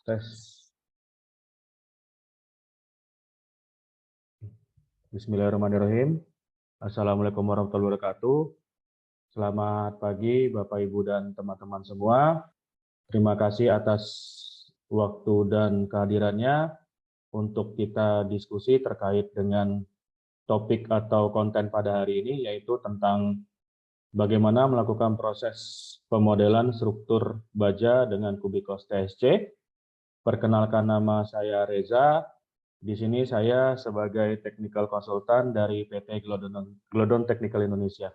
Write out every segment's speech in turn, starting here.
Tes. Bismillahirrahmanirrahim. Assalamualaikum warahmatullahi wabarakatuh. Selamat pagi Bapak Ibu dan teman-teman semua. Terima kasih atas waktu dan kehadirannya untuk kita diskusi terkait dengan topik atau konten pada hari ini, yaitu tentang bagaimana melakukan proses pemodelan struktur baja dengan Kubikos TSC. Perkenalkan, nama saya Reza. Di sini saya sebagai technical consultant dari PT Glodon Technical Indonesia.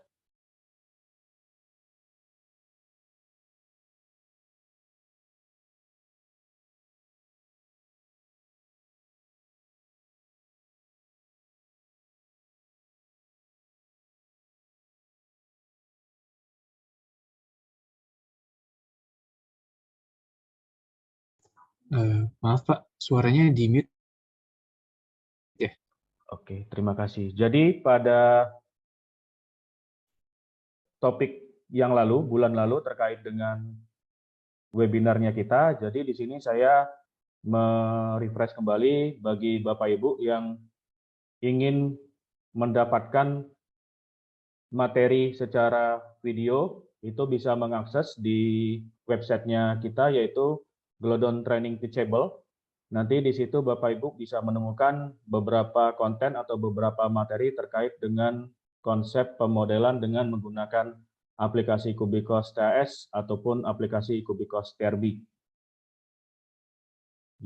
Maaf Pak, suaranya di mute ya. Oke, terima kasih. Jadi pada topik yang lalu, bulan lalu terkait dengan webinarnya kita, jadi di sini saya merefresh kembali bagi Bapak Ibu yang ingin mendapatkan materi secara video, itu bisa mengakses di websitenya kita, yaitu Glodon Training Teachable. Nanti di situ Bapak Ibu bisa menemukan beberapa konten atau beberapa materi terkait dengan konsep pemodelan dengan menggunakan aplikasi Kubikos TAS ataupun aplikasi Kubikos TRB.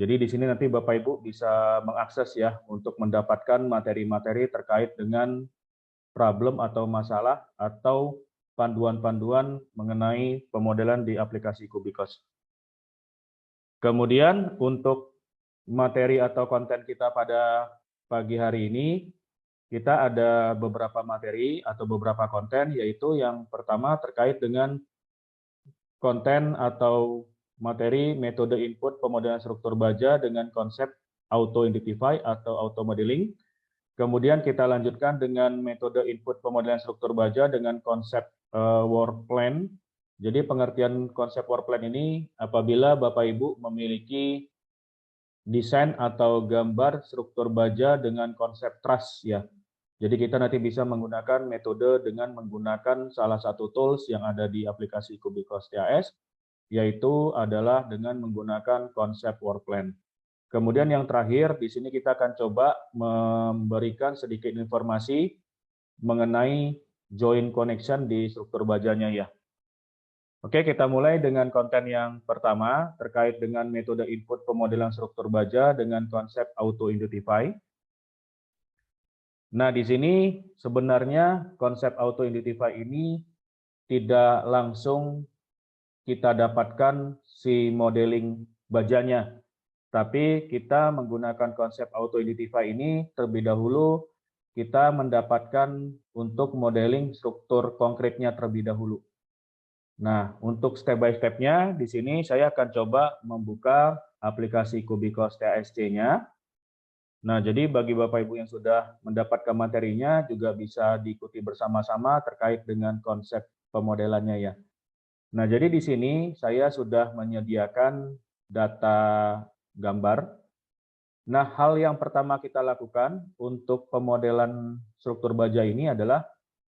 Jadi di sini nanti Bapak Ibu bisa mengakses ya untuk mendapatkan materi-materi terkait dengan problem atau masalah atau panduan-panduan mengenai pemodelan di aplikasi Kubikos. Kemudian untuk materi atau konten kita pada pagi hari ini, kita ada beberapa materi atau beberapa konten, yaitu yang pertama terkait dengan konten atau materi metode input pemodelan struktur baja dengan konsep auto-identify atau auto-modeling. Kemudian kita lanjutkan dengan metode input pemodelan struktur baja dengan konsep work plan. Jadi pengertian konsep work plan ini apabila Bapak Ibu memiliki desain atau gambar struktur baja dengan konsep truss ya. Jadi kita nanti bisa menggunakan metode dengan menggunakan salah satu tools yang ada di aplikasi Kubikos TAS, yaitu adalah dengan menggunakan konsep work plan. Kemudian yang terakhir, di sini kita akan coba memberikan sedikit informasi mengenai join connection di struktur bajanya ya. Oke, kita mulai dengan konten yang pertama terkait dengan metode input pemodelan struktur baja dengan konsep auto-identify. Nah, di sini sebenarnya konsep auto-identify ini tidak langsung kita dapatkan si modeling bajanya. Tapi kita menggunakan konsep auto-identify ini terlebih dahulu kita mendapatkan untuk modeling struktur konkretnya terlebih dahulu. Nah, untuk step by step-nya di sini saya akan coba membuka aplikasi Kubikos TASC-nya. Nah, jadi bagi Bapak Ibu yang sudah mendapatkan materinya juga bisa diikuti bersama-sama terkait dengan konsep pemodelannya ya. Nah, jadi di sini saya sudah menyediakan data gambar. Nah, hal yang pertama kita lakukan untuk pemodelan struktur baja ini adalah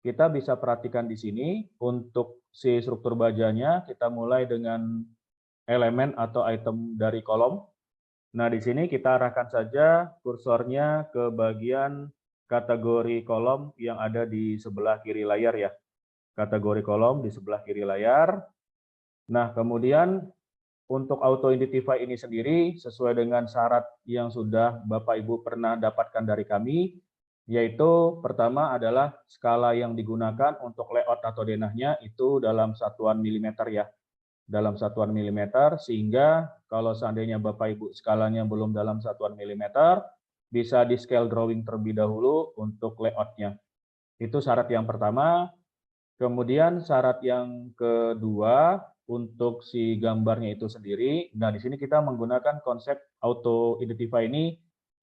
kita bisa perhatikan di sini untuk si struktur bajanya kita mulai dengan elemen atau item dari kolom. Nah, di sini kita arahkan saja kursornya ke bagian kategori kolom yang ada di sebelah kiri layar ya. Kategori kolom di sebelah kiri layar. Nah, kemudian untuk auto-identify ini sendiri sesuai dengan syarat yang sudah Bapak Ibu pernah dapatkan dari kami, yaitu pertama adalah skala yang digunakan untuk layout atau denahnya itu dalam satuan milimeter ya. Dalam satuan milimeter, sehingga kalau seandainya Bapak Ibu skalanya belum dalam satuan milimeter, bisa di scale drawing terlebih dahulu untuk layoutnya. Itu syarat yang pertama. Kemudian syarat yang kedua, untuk si gambarnya itu sendiri. Nah, di sini kita menggunakan konsep auto identify ini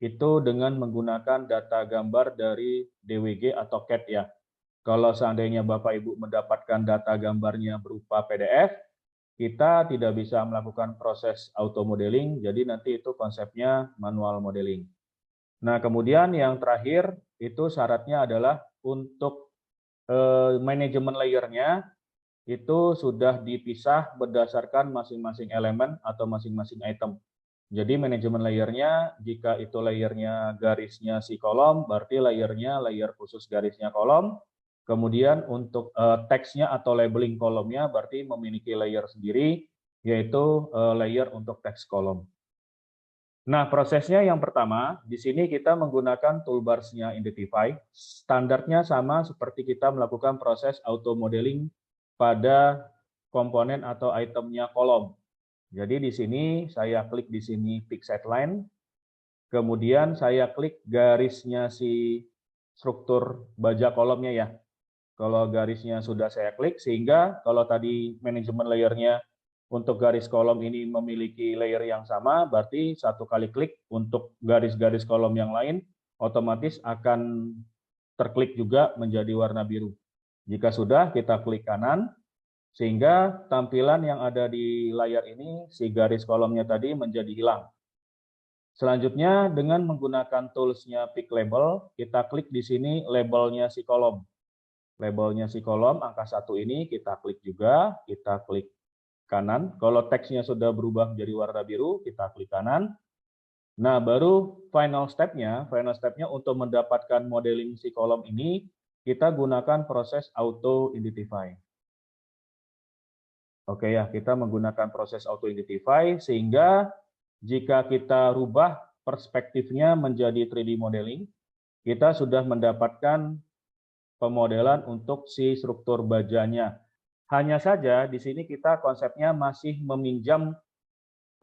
itu dengan menggunakan data gambar dari DWG atau CAD ya. Kalau seandainya Bapak Ibu mendapatkan data gambarnya berupa PDF, kita tidak bisa melakukan proses auto modeling, jadi nanti itu konsepnya manual modeling. Nah, kemudian yang terakhir itu syaratnya adalah untuk manajemen layernya itu sudah dipisah berdasarkan masing-masing elemen atau masing-masing item. Jadi manajemen layernya, jika itu layernya garisnya si kolom, berarti layernya layer khusus garisnya kolom. Kemudian untuk teksnya atau labeling kolomnya berarti memiliki layer sendiri, yaitu layer untuk teks kolom. Nah, prosesnya yang pertama, di sini kita menggunakan toolbars-nya Identify. Standarnya sama seperti kita melakukan proses auto modeling pada komponen atau itemnya kolom. Jadi di sini saya klik di sini pick set line, kemudian saya klik garisnya si struktur baja kolomnya ya. Kalau garisnya sudah saya klik, sehingga kalau tadi manajemen layernya untuk garis kolom ini memiliki layer yang sama, berarti satu kali klik untuk garis-garis kolom yang lain otomatis akan terklik juga menjadi warna biru. Jika sudah, kita klik kanan, sehingga tampilan yang ada di layar ini, si garis kolomnya tadi menjadi hilang. Selanjutnya, dengan menggunakan tools-nya Pick Label, kita klik di sini labelnya si kolom. Labelnya si kolom, angka 1 ini kita klik juga, kita klik kanan. Kalau teksnya sudah berubah menjadi warna biru, kita klik kanan. Nah, baru final step-nya untuk mendapatkan modeling si kolom ini, kita gunakan proses auto identify. Oke ya, kita menggunakan proses auto identify sehingga jika kita rubah perspektifnya menjadi 3D modeling, kita sudah mendapatkan pemodelan untuk si struktur bajanya. Hanya saja di sini kita konsepnya masih meminjam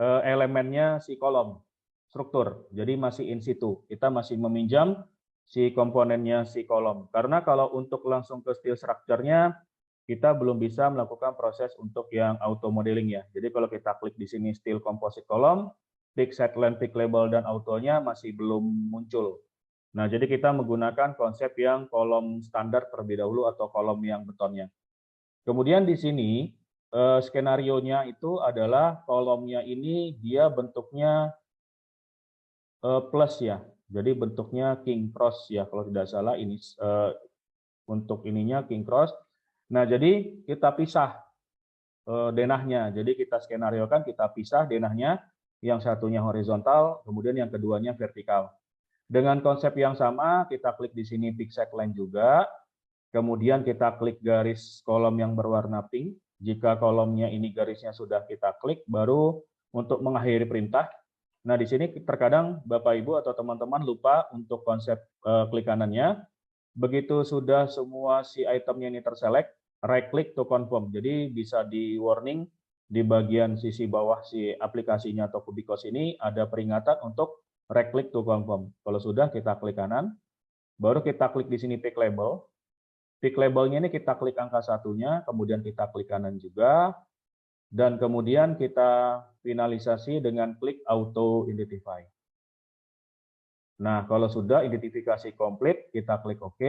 elemennya si kolom struktur. Jadi masih in situ. Kita masih meminjam si komponennya si kolom. Karena kalau untuk langsung ke steel structure-nya kita belum bisa melakukan proses untuk yang auto modeling ya. Jadi kalau kita klik di sini steel composite column, pick set line, pick label, dan autonya masih belum muncul. Nah, jadi kita menggunakan konsep yang kolom standar terlebih dahulu atau kolom yang betonnya. Kemudian di sini skenario-nya itu adalah kolomnya ini dia bentuknya plus ya. Jadi bentuknya king cross ya kalau tidak salah ini untuk ininya king cross. Nah, jadi kita pisah denahnya. Jadi kita skenariokan, kita pisah denahnya, yang satunya horizontal, kemudian yang keduanya vertikal. Dengan konsep yang sama, kita klik di sini pick set line juga, kemudian kita klik garis kolom yang berwarna pink. Jika kolomnya ini garisnya sudah kita klik, baru untuk mengakhiri perintah. Nah, di sini terkadang Bapak Ibu atau teman-teman lupa untuk konsep klik kanannya. Begitu sudah semua si itemnya ini terselect, right click to confirm. Jadi bisa di warning di bagian sisi bawah si aplikasinya atau Kubikos ini ada peringatan untuk right click to confirm. Kalau sudah kita klik kanan, baru kita klik di sini pick label. Pick labelnya ini kita klik angka satunya, kemudian kita klik kanan juga, dan kemudian kita finalisasi dengan klik auto identify. Nah, kalau sudah identifikasi komplit, kita klik OK.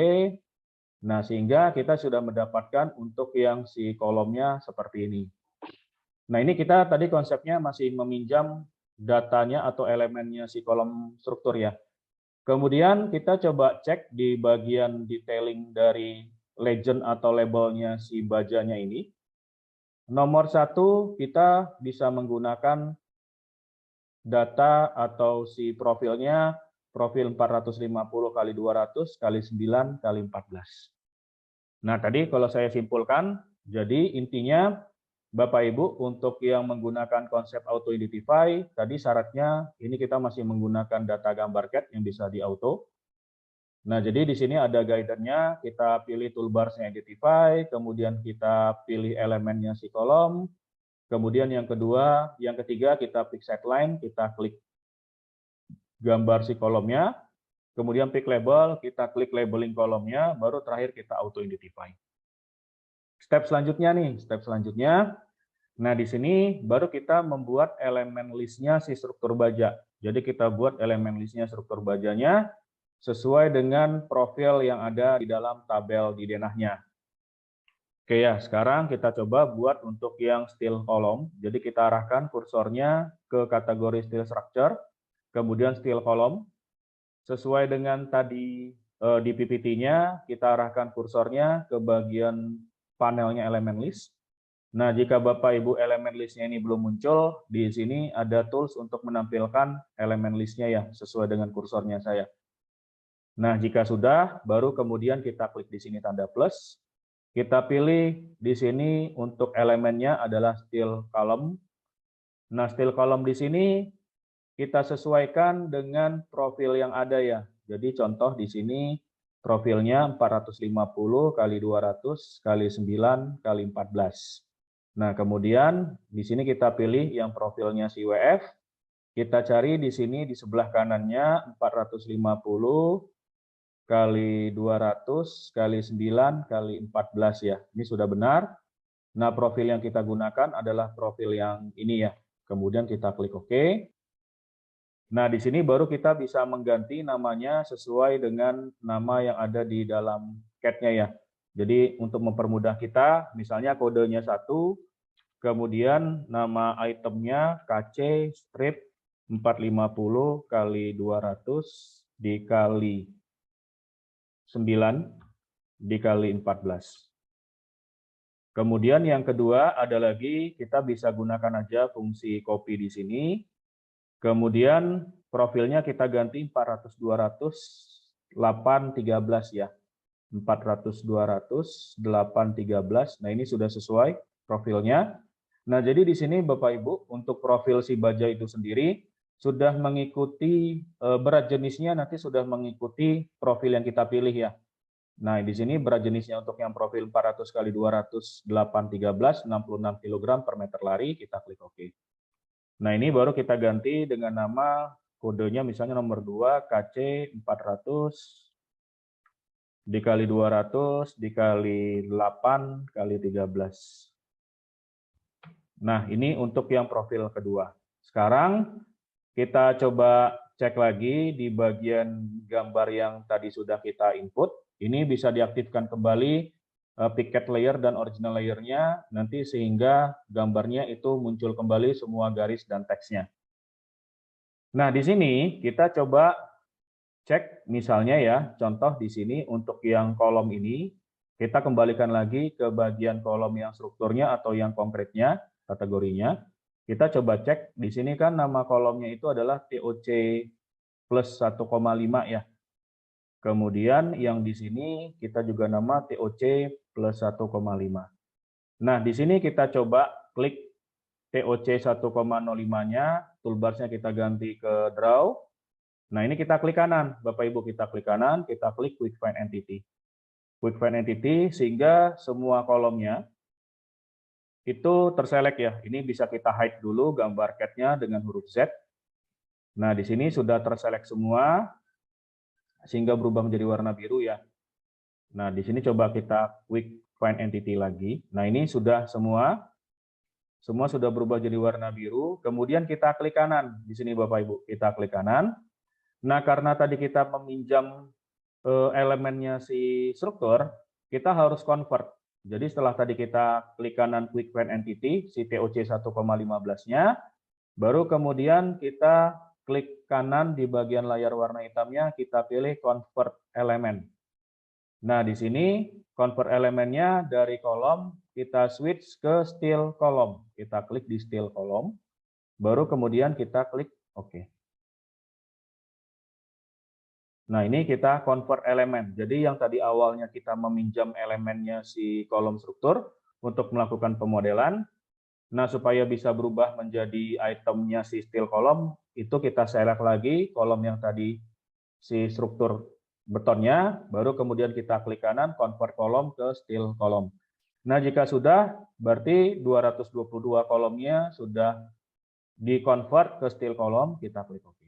Nah, sehingga kita sudah mendapatkan untuk yang si kolomnya seperti ini. Nah, ini kita tadi konsepnya masih meminjam datanya atau elemennya si kolom struktur ya. Kemudian kita coba cek di bagian detailing dari legend atau labelnya si bajanya ini. Nomor 1, kita bisa menggunakan data atau si profilnya, profil 450 x 200 x 9 x 14. Nah, tadi kalau saya simpulkan, jadi intinya Bapak Ibu untuk yang menggunakan konsep auto identify, tadi syaratnya ini kita masih menggunakan data gambar CAD yang bisa di auto. Nah, jadi di sini ada guidelines-nya, kita pilih toolbars-nya identify, kemudian kita pilih elemennya si kolom, kemudian yang ketiga kita pick set line, kita klik gambar si kolomnya, kemudian pick label, kita klik labeling kolomnya, baru terakhir kita auto identify. Step selanjutnya, nah di sini baru kita membuat elemen listnya si struktur baja. Jadi kita buat elemen listnya struktur bajanya sesuai dengan profil yang ada di dalam tabel di denahnya. Oke ya, sekarang kita coba buat untuk yang steel column. Jadi kita arahkan kursornya ke kategori steel structure, kemudian steel column. Sesuai dengan tadi di PPT-nya, kita arahkan kursornya ke bagian panelnya elemen list. Nah, jika Bapak Ibu elemen listnya ini belum muncul, di sini ada tools untuk menampilkan elemen listnya ya, sesuai dengan kursornya saya. Nah, jika sudah, baru kemudian kita klik di sini tanda plus. Kita pilih di sini untuk elemennya adalah steel column. Nah, steel column di sini kita sesuaikan dengan profil yang ada ya. Jadi contoh di sini profilnya 450 kali 200 kali 9 kali 14. Nah, kemudian di sini kita pilih yang profilnya CWF. Kita cari di sini di sebelah kanannya 450 kali 200 kali 9 kali 14 ya. Ini sudah benar. Nah, profil yang kita gunakan adalah profil yang ini ya. Kemudian kita klik OK. Nah, di sini baru kita bisa mengganti namanya sesuai dengan nama yang ada di dalam CAD-nya ya. Jadi untuk mempermudah kita, misalnya kodenya 1, kemudian nama itemnya KC strip 450 kali 200 dikali 9 dikali 14. Kemudian yang kedua ada lagi, kita bisa gunakan aja fungsi copy di sini. Kemudian profilnya kita ganti 400 200 8 13 ya. 400 200 8 13. Nah, ini sudah sesuai profilnya. Nah, jadi di sini Bapak Ibu untuk profil si baja itu sendiri sudah mengikuti berat jenisnya, nanti sudah mengikuti profil yang kita pilih ya. Nah, di sini berat jenisnya untuk yang profil 400 kali 200 8 13 66 kg per meter lari, kita klik OK. Nah, ini baru kita ganti dengan nama kodenya misalnya nomor 2 KC 400 dikali 200 dikali 8 kali 13. Nah, ini untuk yang profil kedua. Sekarang kita coba cek lagi di bagian gambar yang tadi sudah kita input. Ini bisa diaktifkan kembali picket layer dan original layer-nya nanti sehingga gambarnya itu muncul kembali semua garis dan teksnya. Nah, di sini kita coba cek misalnya ya, contoh di sini untuk yang kolom ini, kita kembalikan lagi ke bagian kolom yang strukturnya atau yang konkretnya, kategorinya. Kita coba cek, di sini kan nama kolomnya itu adalah TOC plus 1,5 ya. Kemudian yang di sini kita juga nama TOC plus 1,5. Nah, di sini kita coba klik TOC 1,05-nya, toolbarsnya kita ganti ke draw. Nah, ini kita klik kanan, Bapak Ibu, kita klik kanan, kita klik Quick Find Entity. Quick Find Entity sehingga semua kolomnya itu terselect ya. Ini bisa kita hide dulu gambar CAD-nya dengan huruf Z. Nah, di sini sudah terselect semua sehingga berubah menjadi warna biru ya. Nah, di sini coba kita Quick Find Entity lagi. Nah, ini sudah semua sudah berubah jadi warna biru. Kemudian kita klik kanan. Di sini Bapak Ibu, kita klik kanan. Nah, karena tadi kita meminjam elemennya si struktur, kita harus convert. Jadi setelah tadi kita klik kanan Quick Find Entity, si TOC 1,15-nya, baru kemudian kita klik kanan di bagian layar warna hitamnya, kita pilih Convert Element. Nah, di sini Convert elemennya dari kolom, kita switch ke Steel Column. Kita klik di Steel Column, baru kemudian kita klik OK. Nah, ini kita convert elemen. Jadi yang tadi awalnya kita meminjam elemennya si kolom struktur untuk melakukan pemodelan. Nah, supaya bisa berubah menjadi itemnya si steel column, itu kita select lagi kolom yang tadi si struktur betonnya, baru kemudian kita klik kanan convert kolom ke steel column. Nah, jika sudah, berarti 222 kolomnya sudah di-convert ke steel column, kita klik OK.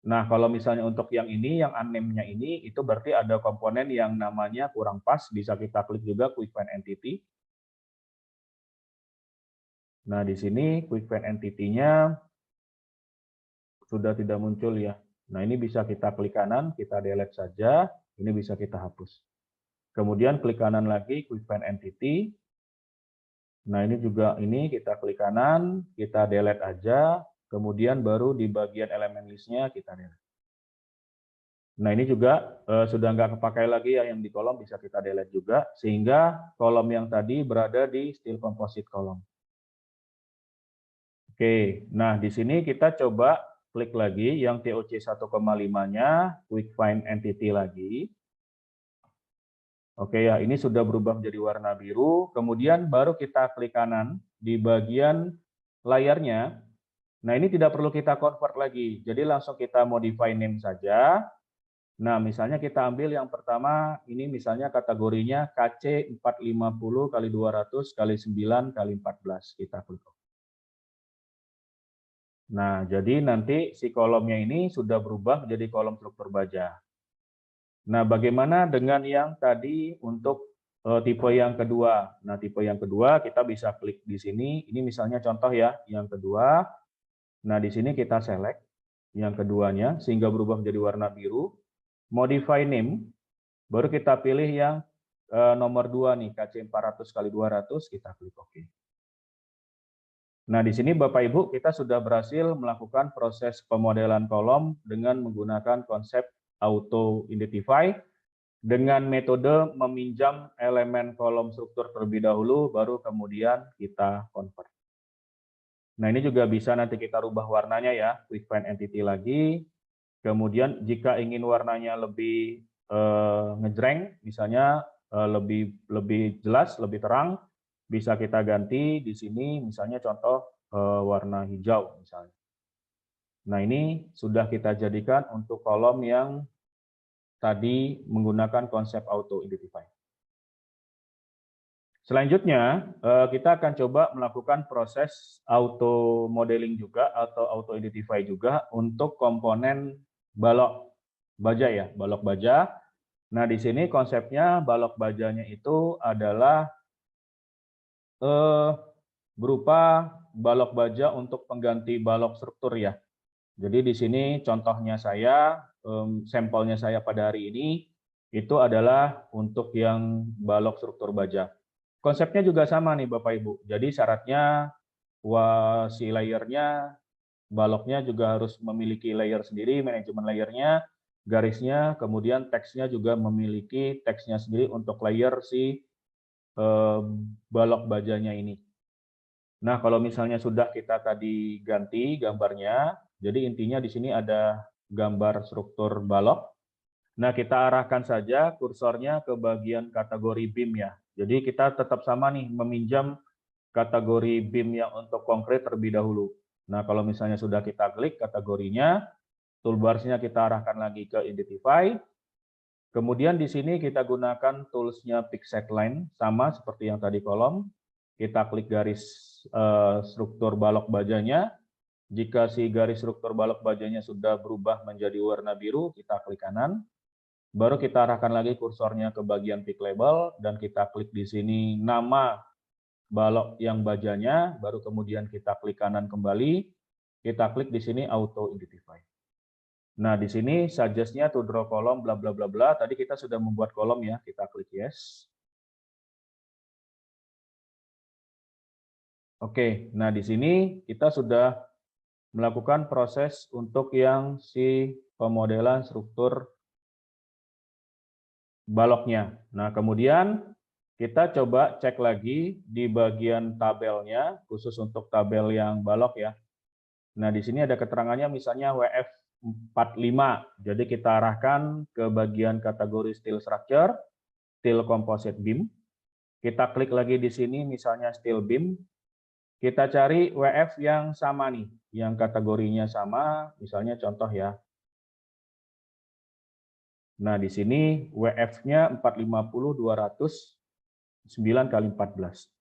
Nah, kalau misalnya untuk yang ini, yang unnamed-nya ini, itu berarti ada komponen yang namanya kurang pas, bisa kita klik juga Quick Find Entity. Nah, di sini Quick Find Entity-nya sudah tidak muncul ya. Nah, ini bisa kita klik kanan, kita delete saja, ini bisa kita hapus. Kemudian klik kanan lagi, Quick Find Entity. Nah, ini juga kita klik kanan, kita delete aja, kemudian baru di bagian elemen listnya kita delete. Nah, ini juga sudah nggak kepakai lagi ya yang di kolom, bisa kita delete juga, sehingga kolom yang tadi berada di Style Composite Column. Oke, nah di sini kita coba klik lagi yang TOC 1,5-nya, Quick Find Entity lagi. Oke ya, ini sudah berubah menjadi warna biru, kemudian baru kita klik kanan di bagian layarnya. Nah, ini tidak perlu kita convert lagi, jadi langsung kita modify name saja. Nah, misalnya kita ambil yang pertama, ini misalnya kategorinya KC 450 x 200 x 9 x 14. Kita klik. Nah, jadi nanti si kolomnya ini sudah berubah menjadi kolom struktur baja. Nah, bagaimana dengan yang tadi untuk tipe yang kedua? Nah, tipe yang kedua kita bisa klik di sini. Ini misalnya contoh ya, yang kedua. Nah, di sini kita select yang keduanya sehingga berubah menjadi warna biru. Modify name, baru kita pilih yang nomor 2 nih, KC 400 x 200, kita klik OK. Nah, di sini Bapak Ibu kita sudah berhasil melakukan proses pemodelan kolom dengan menggunakan konsep auto identify dengan metode meminjam elemen kolom struktur terlebih dahulu, baru kemudian kita convert. Nah, ini juga bisa nanti kita rubah warnanya ya, Quick Find Entity lagi. Kemudian jika ingin warnanya lebih ngejreng, misalnya lebih jelas, lebih terang, bisa kita ganti di sini, misalnya contoh warna hijau misalnya. Nah, ini sudah kita jadikan untuk kolom yang tadi menggunakan konsep auto identify. Selanjutnya, kita akan coba melakukan proses auto modeling juga atau auto identify juga untuk komponen balok baja ya, balok baja. Nah, di sini konsepnya balok bajanya itu adalah berupa balok baja untuk pengganti balok struktur ya. Jadi di sini contohnya saya, sampelnya saya pada hari ini, itu adalah untuk yang balok struktur baja. Konsepnya juga sama nih Bapak Ibu. Jadi syaratnya si layernya, baloknya juga harus memiliki layer sendiri, manajemen layernya, garisnya, kemudian teksnya juga memiliki teksnya sendiri untuk layer si balok bajanya ini. Nah, kalau misalnya sudah kita tadi ganti gambarnya, jadi intinya di sini ada gambar struktur balok. Nah, kita arahkan saja kursornya ke bagian kategori BIM ya. Jadi kita tetap sama nih, meminjam kategori BIM yang untuk konkret terlebih dahulu. Nah, kalau misalnya sudah kita klik kategorinya, toolbarsnya kita arahkan lagi ke Identify. Kemudian di sini kita gunakan toolsnya Pixel Line, sama seperti yang tadi kolom. Kita klik garis struktur balok bajanya. Jika si garis struktur balok bajanya sudah berubah menjadi warna biru, kita klik kanan. Baru kita arahkan lagi kursornya ke bagian pick label, dan kita klik di sini nama balok yang bajanya, baru kemudian kita klik kanan kembali, kita klik di sini auto identify. Nah, di sini suggest-nya to draw kolom bla bla bla bla. Tadi kita sudah membuat kolom ya, kita klik yes. Oke, nah di sini kita sudah melakukan proses untuk yang si pemodelan struktur baloknya. Nah, kemudian kita coba cek lagi di bagian tabelnya, khusus untuk tabel yang balok ya. Nah, di sini ada keterangannya misalnya WF45. Jadi kita arahkan ke bagian kategori Style Structure, Style Composite Beam. Kita klik lagi di sini misalnya Style Beam. Kita cari WF yang sama nih, yang kategorinya sama, misalnya contoh ya. Nah, di sini WF-nya 450/200 9x14.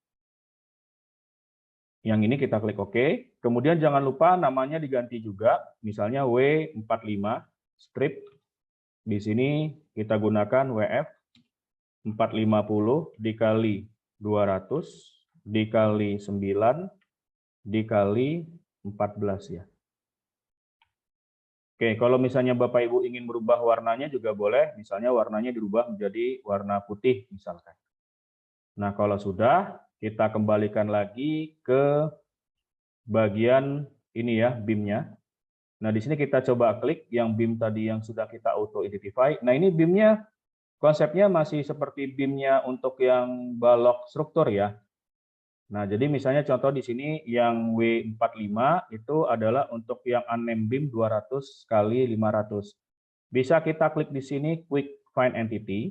Yang ini kita klik OK. Kemudian jangan lupa namanya diganti juga, misalnya W45 strip. Di sini kita gunakan WF 450 dikali 200 dikali 9 dikali 14 ya. Oke, kalau misalnya Bapak Ibu ingin merubah warnanya juga boleh, misalnya warnanya dirubah menjadi warna putih misalkan. Nah, kalau sudah, kita kembalikan lagi ke bagian ini ya, BIM-nya. Nah, di sini kita coba klik yang BIM tadi yang sudah kita auto identify. Nah, ini BIM-nya konsepnya masih seperti BIM-nya untuk yang balok struktur ya. Nah, jadi misalnya contoh di sini yang W45 itu adalah untuk yang unnamed BIM 200 kali 500. Bisa kita klik di sini Quick Find Entity.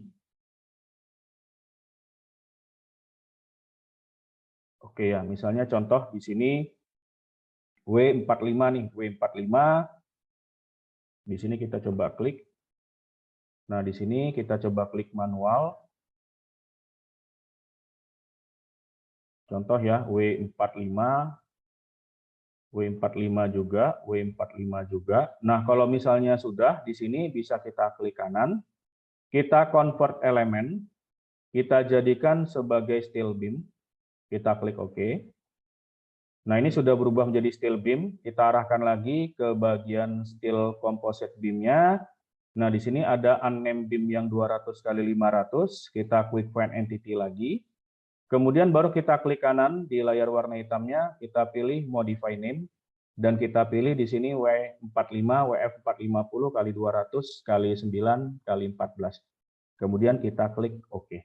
Oke ya, misalnya contoh di sini W45 nih, W45. Di sini kita coba klik. Nah, di sini kita coba klik manual. Contoh ya, W45, W45 juga, W45 juga. Nah, kalau misalnya sudah, di sini bisa kita klik kanan, kita convert elemen, kita jadikan sebagai steel beam, kita klik OK. Nah, ini sudah berubah menjadi steel beam, kita arahkan lagi ke bagian steel composite beam-nya. Nah, di sini ada unnamed beam yang 200 kali 500, kita quick find entity lagi. Kemudian baru kita klik kanan di layar warna hitamnya, kita pilih modify name, dan kita pilih di sini W45, WF450 kali 200 kali 9 kali 14. Kemudian kita klik OK.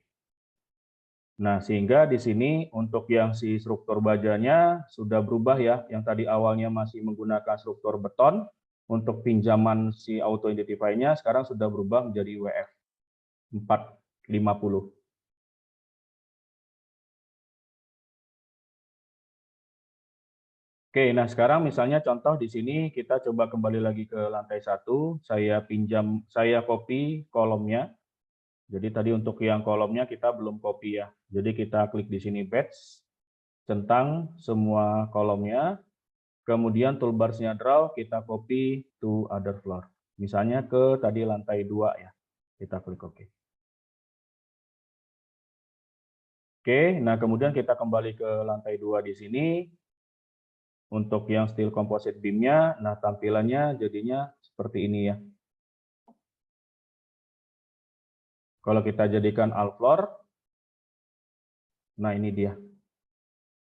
Nah, sehingga di sini untuk yang si struktur bajanya sudah berubah ya, yang tadi awalnya masih menggunakan struktur beton, untuk pinjaman si auto identify-nya sekarang sudah berubah menjadi WF450. Oke, nah sekarang misalnya contoh di sini kita coba kembali lagi ke lantai 1, saya copy kolomnya. Jadi tadi untuk yang kolomnya kita belum copy ya. Jadi kita klik di sini batch, centang semua kolomnya, kemudian toolbarsnya draw, kita copy to other floor. Misalnya ke tadi lantai 2 ya, kita klik OK. Oke, nah kemudian kita kembali ke lantai 2 di sini. Untuk yang steel composite beam-nya, nah tampilannya jadinya seperti ini ya. Kalau kita jadikan all floor, nah ini dia.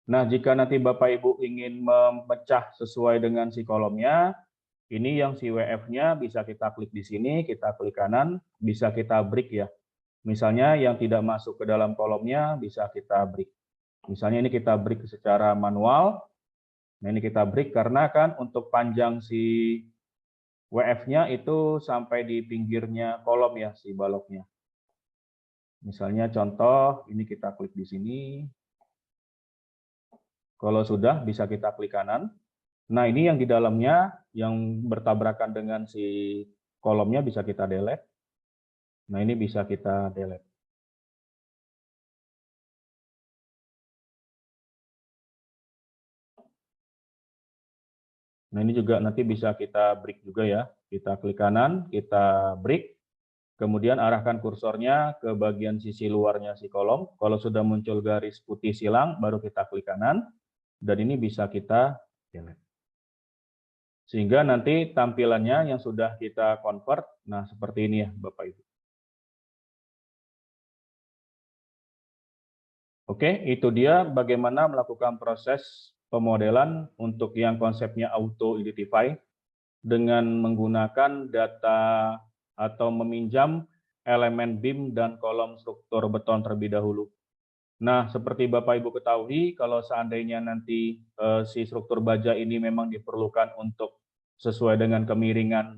Nah, jika nanti Bapak Ibu ingin memecah sesuai dengan si kolomnya, ini yang si WF-nya bisa kita klik di sini, kita klik kanan, bisa kita break ya. Misalnya yang tidak masuk ke dalam kolomnya bisa kita break. Misalnya ini kita break secara manual. Nah, ini kita break karena kan untuk panjang si WF-nya itu sampai di pinggirnya kolom ya, si baloknya. Misalnya contoh, ini kita klik di sini. Kalau sudah, bisa kita klik kanan. Nah, ini yang di dalamnya, yang bertabrakan dengan si kolomnya bisa kita delete. Nah, ini bisa kita delete. Nah, ini juga nanti bisa kita break juga ya. Kita klik kanan, kita break. Kemudian arahkan kursornya ke bagian sisi luarnya si kolom. Kalau sudah muncul garis putih silang, baru kita klik kanan. Dan ini bisa kita delete. Sehingga nanti tampilannya yang sudah kita convert, nah seperti ini ya Bapak Ibu. Oke, itu dia bagaimana melakukan proses pemodelan untuk yang konsepnya auto identify dengan menggunakan data atau meminjam elemen BIM dan kolom struktur beton terlebih dahulu. Nah, seperti Bapak Ibu ketahui, kalau seandainya nanti si struktur baja ini memang diperlukan untuk sesuai dengan kemiringan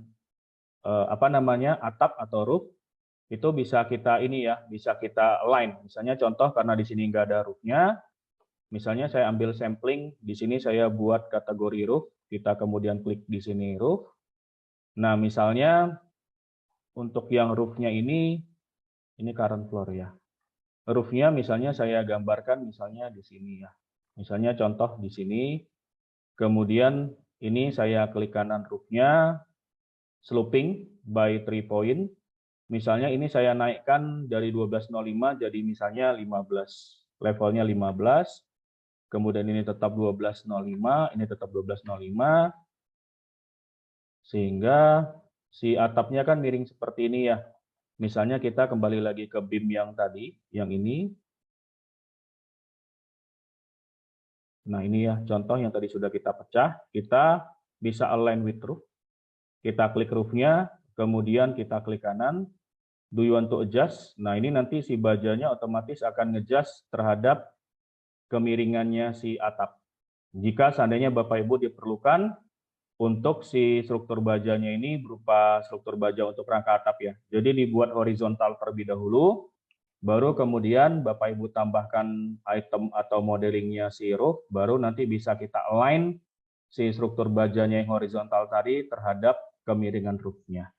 atap atau roof, itu bisa kita ini ya, bisa kita align. Misalnya contoh karena di sini nggak ada roofnya, misalnya saya ambil sampling, di sini saya buat kategori roof, kita kemudian klik di sini roof. Nah, misalnya untuk yang roofnya ini current floor ya. Roofnya misalnya saya gambarkan misalnya di sini ya. Misalnya contoh di sini, kemudian ini saya klik kanan roofnya, sloping by 3 point. Misalnya ini saya naikkan dari 1205 jadi misalnya 15. Levelnya 15. Kemudian ini tetap 1205, ini tetap 1205. Sehingga si atapnya kan miring seperti ini ya. Misalnya kita kembali lagi ke beam yang tadi, yang ini. Nah ini ya contoh yang tadi sudah kita pecah, kita bisa align with roof. Kita klik roofnya, kemudian kita klik kanan, do you want to adjust? Nah ini nanti si bajanya otomatis akan ngejust terhadap kemiringannya si atap. Jika seandainya Bapak Ibu diperlukan untuk si struktur bajanya ini berupa struktur baja untuk rangka atap ya. Jadi dibuat horizontal terlebih dahulu, baru kemudian Bapak Ibu tambahkan item atau modelingnya si roof, baru nanti bisa kita align si struktur bajanya yang horizontal tadi terhadap kemiringan roofnya.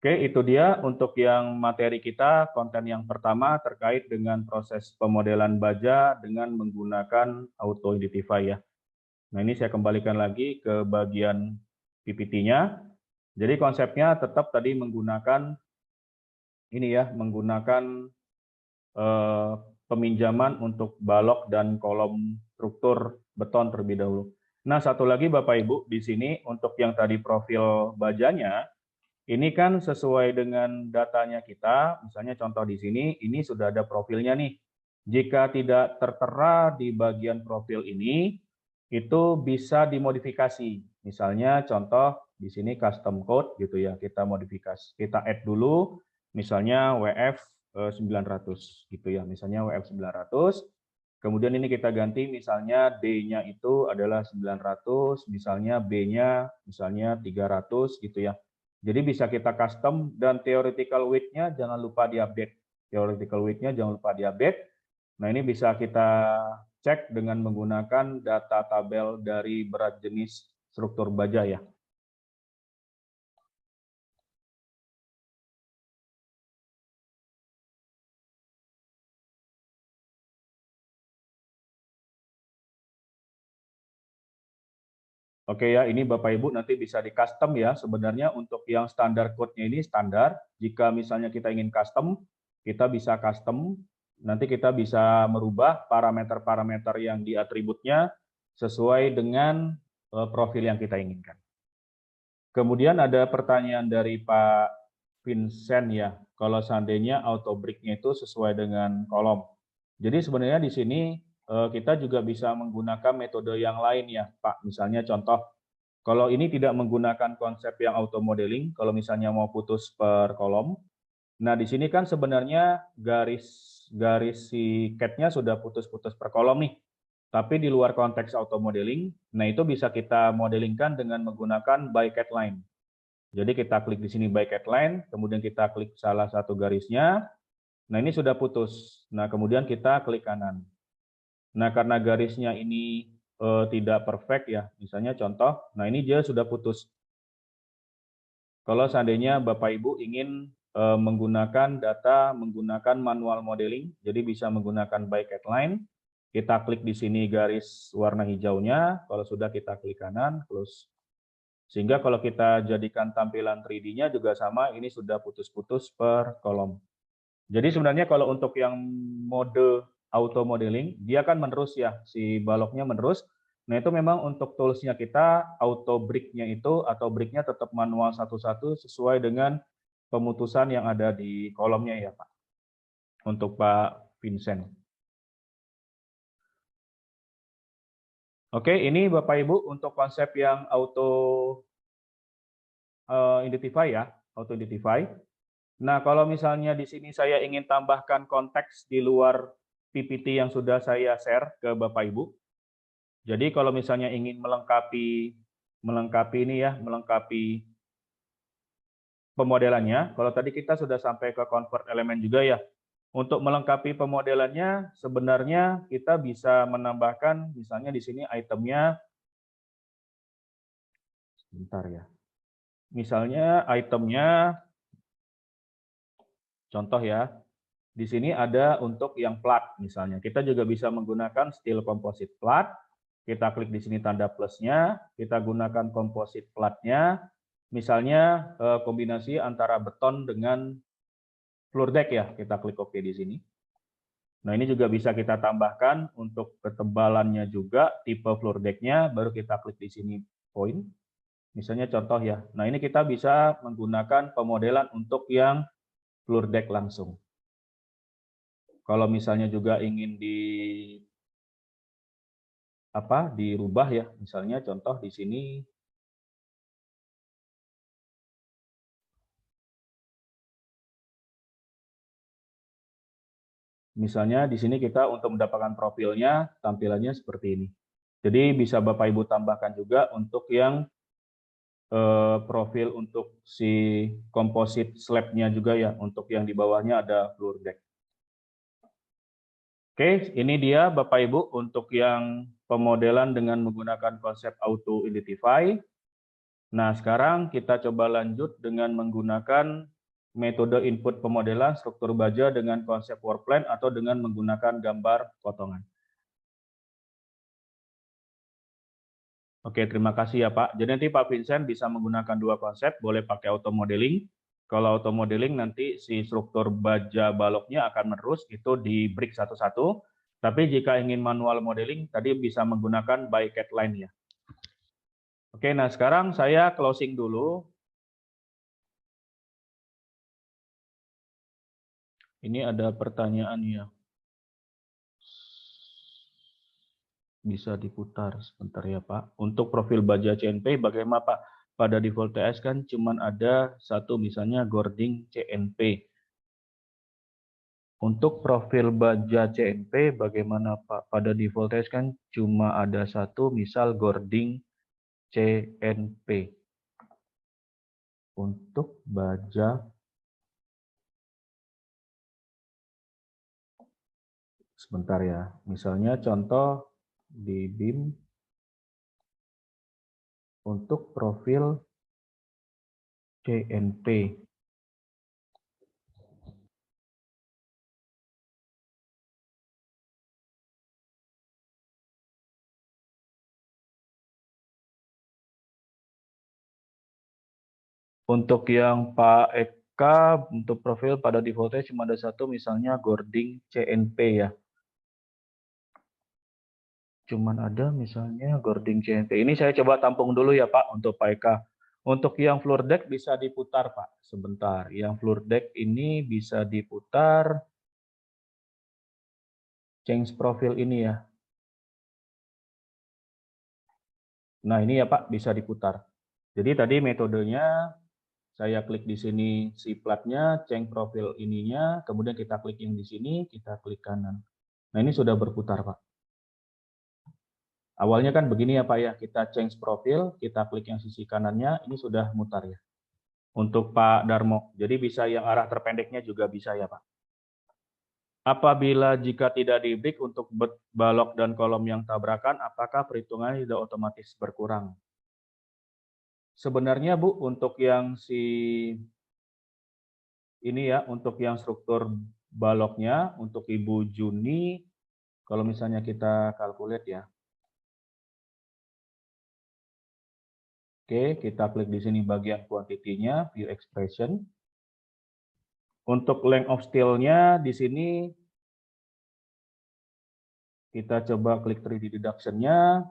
Oke, itu dia untuk yang materi kita, konten yang pertama terkait dengan proses pemodelan baja dengan menggunakan Auto Identify ya. Nah ini saya kembalikan lagi ke bagian PPT-nya. Jadi konsepnya tetap tadi menggunakan ini ya, menggunakan peminjaman untuk balok dan kolom struktur beton terlebih dahulu. Nah satu lagi Bapak Ibu di sini untuk yang tadi profil bajanya, ini kan sesuai dengan datanya kita, misalnya contoh di sini, ini sudah ada profilnya nih. Jika tidak tertera di bagian profil ini, itu bisa dimodifikasi. Misalnya contoh di sini custom code gitu ya, kita modifikasi, kita add dulu, misalnya WF 900 gitu ya, misalnya WF 900. Kemudian ini kita ganti misalnya D-nya itu adalah 900, misalnya B-nya misalnya 300 gitu ya. Jadi bisa kita custom dan theoretical weight-nya jangan lupa diupdate. Theoretical weight-nya jangan lupa diupdate. Nah ini bisa kita cek dengan menggunakan data tabel dari berat jenis struktur baja ya. Oke ya, ini Bapak Ibu nanti bisa di custom ya. Sebenarnya untuk yang standar code-nya ini standar. Jika misalnya kita ingin custom, kita bisa custom. Nanti kita bisa merubah parameter-parameter yang di atributnya sesuai dengan profil yang kita inginkan. Kemudian ada pertanyaan dari Pak Vincent ya, kalau seandainya auto brick-nya itu sesuai dengan kolom. Jadi sebenarnya di sini kita juga bisa menggunakan metode yang lain ya, Pak. Misalnya contoh, kalau ini tidak menggunakan konsep yang auto modeling, kalau misalnya mau putus per kolom, nah di sini kan sebenarnya garis si cat-nya sudah putus-putus per kolom nih. Tapi di luar konteks auto modeling, nah itu bisa kita modelingkan dengan menggunakan by cat line. Jadi kita klik di sini by cat line, kemudian kita klik salah satu garisnya. Nah ini sudah putus. Nah kemudian kita klik kanan. Nah karena garisnya ini tidak perfect ya, misalnya contoh, nah ini dia sudah putus. Kalau seandainya Bapak Ibu ingin menggunakan data, menggunakan manual modeling, jadi bisa menggunakan by cat line, kita klik di sini garis warna hijaunya, kalau sudah kita klik kanan, close. Sehingga kalau kita jadikan tampilan 3D-nya juga sama, ini sudah putus-putus per kolom. Jadi sebenarnya kalau untuk yang mode auto modeling, dia kan menerus ya, si baloknya menerus. Nah itu memang untuk tools-nya kita, auto brick-nya itu, atau brick-nya tetap manual satu-satu sesuai dengan pemutusan yang ada di kolomnya ya Pak, untuk Pak Vincent. Oke, ini Bapak Ibu untuk konsep yang auto identify ya, auto identify. Nah, kalau misalnya di sini saya ingin tambahkan konteks di luar PPT yang sudah saya share ke Bapak Ibu. Jadi kalau misalnya ingin melengkapi ini ya, melengkapi pemodelannya, kalau tadi kita sudah sampai ke convert elemen juga ya. Untuk melengkapi pemodelannya, sebenarnya kita bisa menambahkan, misalnya di sini itemnya, sebentar ya. Misalnya itemnya, contoh ya, di sini ada untuk yang plat, misalnya. Kita juga bisa menggunakan steel composite plat. Kita klik di sini tanda plusnya, kita gunakan composite platnya. Misalnya kombinasi antara beton dengan floor deck ya, kita klik OK di sini. Nah ini juga bisa kita tambahkan untuk ketebalannya juga, tipe floor deck-nya, baru kita klik di sini point. Misalnya contoh ya. Nah, ini kita bisa menggunakan pemodelan untuk yang floor deck langsung. Kalau misalnya juga ingin dirubah ya, misalnya contoh di sini. Misalnya di sini kita untuk mendapatkan profilnya, tampilannya seperti ini. Jadi bisa Bapak Ibu tambahkan juga untuk yang profil untuk si composite slab-nya juga ya, untuk yang di bawahnya ada floor deck. Oke, ini dia Bapak Ibu untuk yang pemodelan dengan menggunakan konsep auto identify. Nah, sekarang kita coba lanjut dengan menggunakan metode input pemodelan struktur baja dengan konsep work plan atau dengan menggunakan gambar potongan. Oke, terima kasih ya Pak. Jadi nanti Pak Vincent bisa menggunakan dua konsep, boleh pakai auto modeling. Kalau auto modeling nanti si struktur baja baloknya akan menerus, itu di break satu-satu. Tapi jika ingin manual modeling, tadi bisa menggunakan by cat line ya. Oke, nah sekarang saya closing dulu. Ini ada pertanyaan ya. Bisa diputar sebentar ya Pak. Untuk profil baja CNP bagaimana Pak? Pada default TS kan cuma ada satu, misalnya Gording CNP. Untuk profil baja CNP bagaimana Pak? Pada default TS kan cuma ada satu, misal Gording CNP. Untuk baja, sebentar ya. Misalnya contoh di BIM untuk profil CNP. Untuk yang Pak Eka, untuk profil pada defaultnya cuma ada satu, misalnya Gording CNP ya. Cuman ada misalnya Gording CNP. Ini saya coba tampung dulu ya Pak untuk Pak Eka. Untuk yang floor deck bisa diputar Pak. Sebentar, yang floor deck ini bisa diputar. Change profil ini ya. Nah ini ya Pak, bisa diputar. Jadi tadi metodenya, saya klik di sini si platnya, change profil ininya, kemudian kita klik yang di sini, kita klik kanan. Nah ini sudah berputar Pak. Awalnya kan begini ya Pak ya, kita change profil, kita klik yang sisi kanannya, ini sudah mutar ya. Untuk Pak Darmo, jadi bisa yang arah terpendeknya juga bisa ya Pak. Apabila jika tidak di-break untuk balok dan kolom yang tabrakan, apakah perhitungannya sudah otomatis berkurang? Sebenarnya Bu, untuk yang ini ya, untuk yang struktur baloknya, untuk Ibu Juni, kalau misalnya kita kalkulate ya. Oke, kita klik di sini bagian quantity-nya, view expression. Untuk length of steel-nya di sini kita coba klik 3D deduction-nya.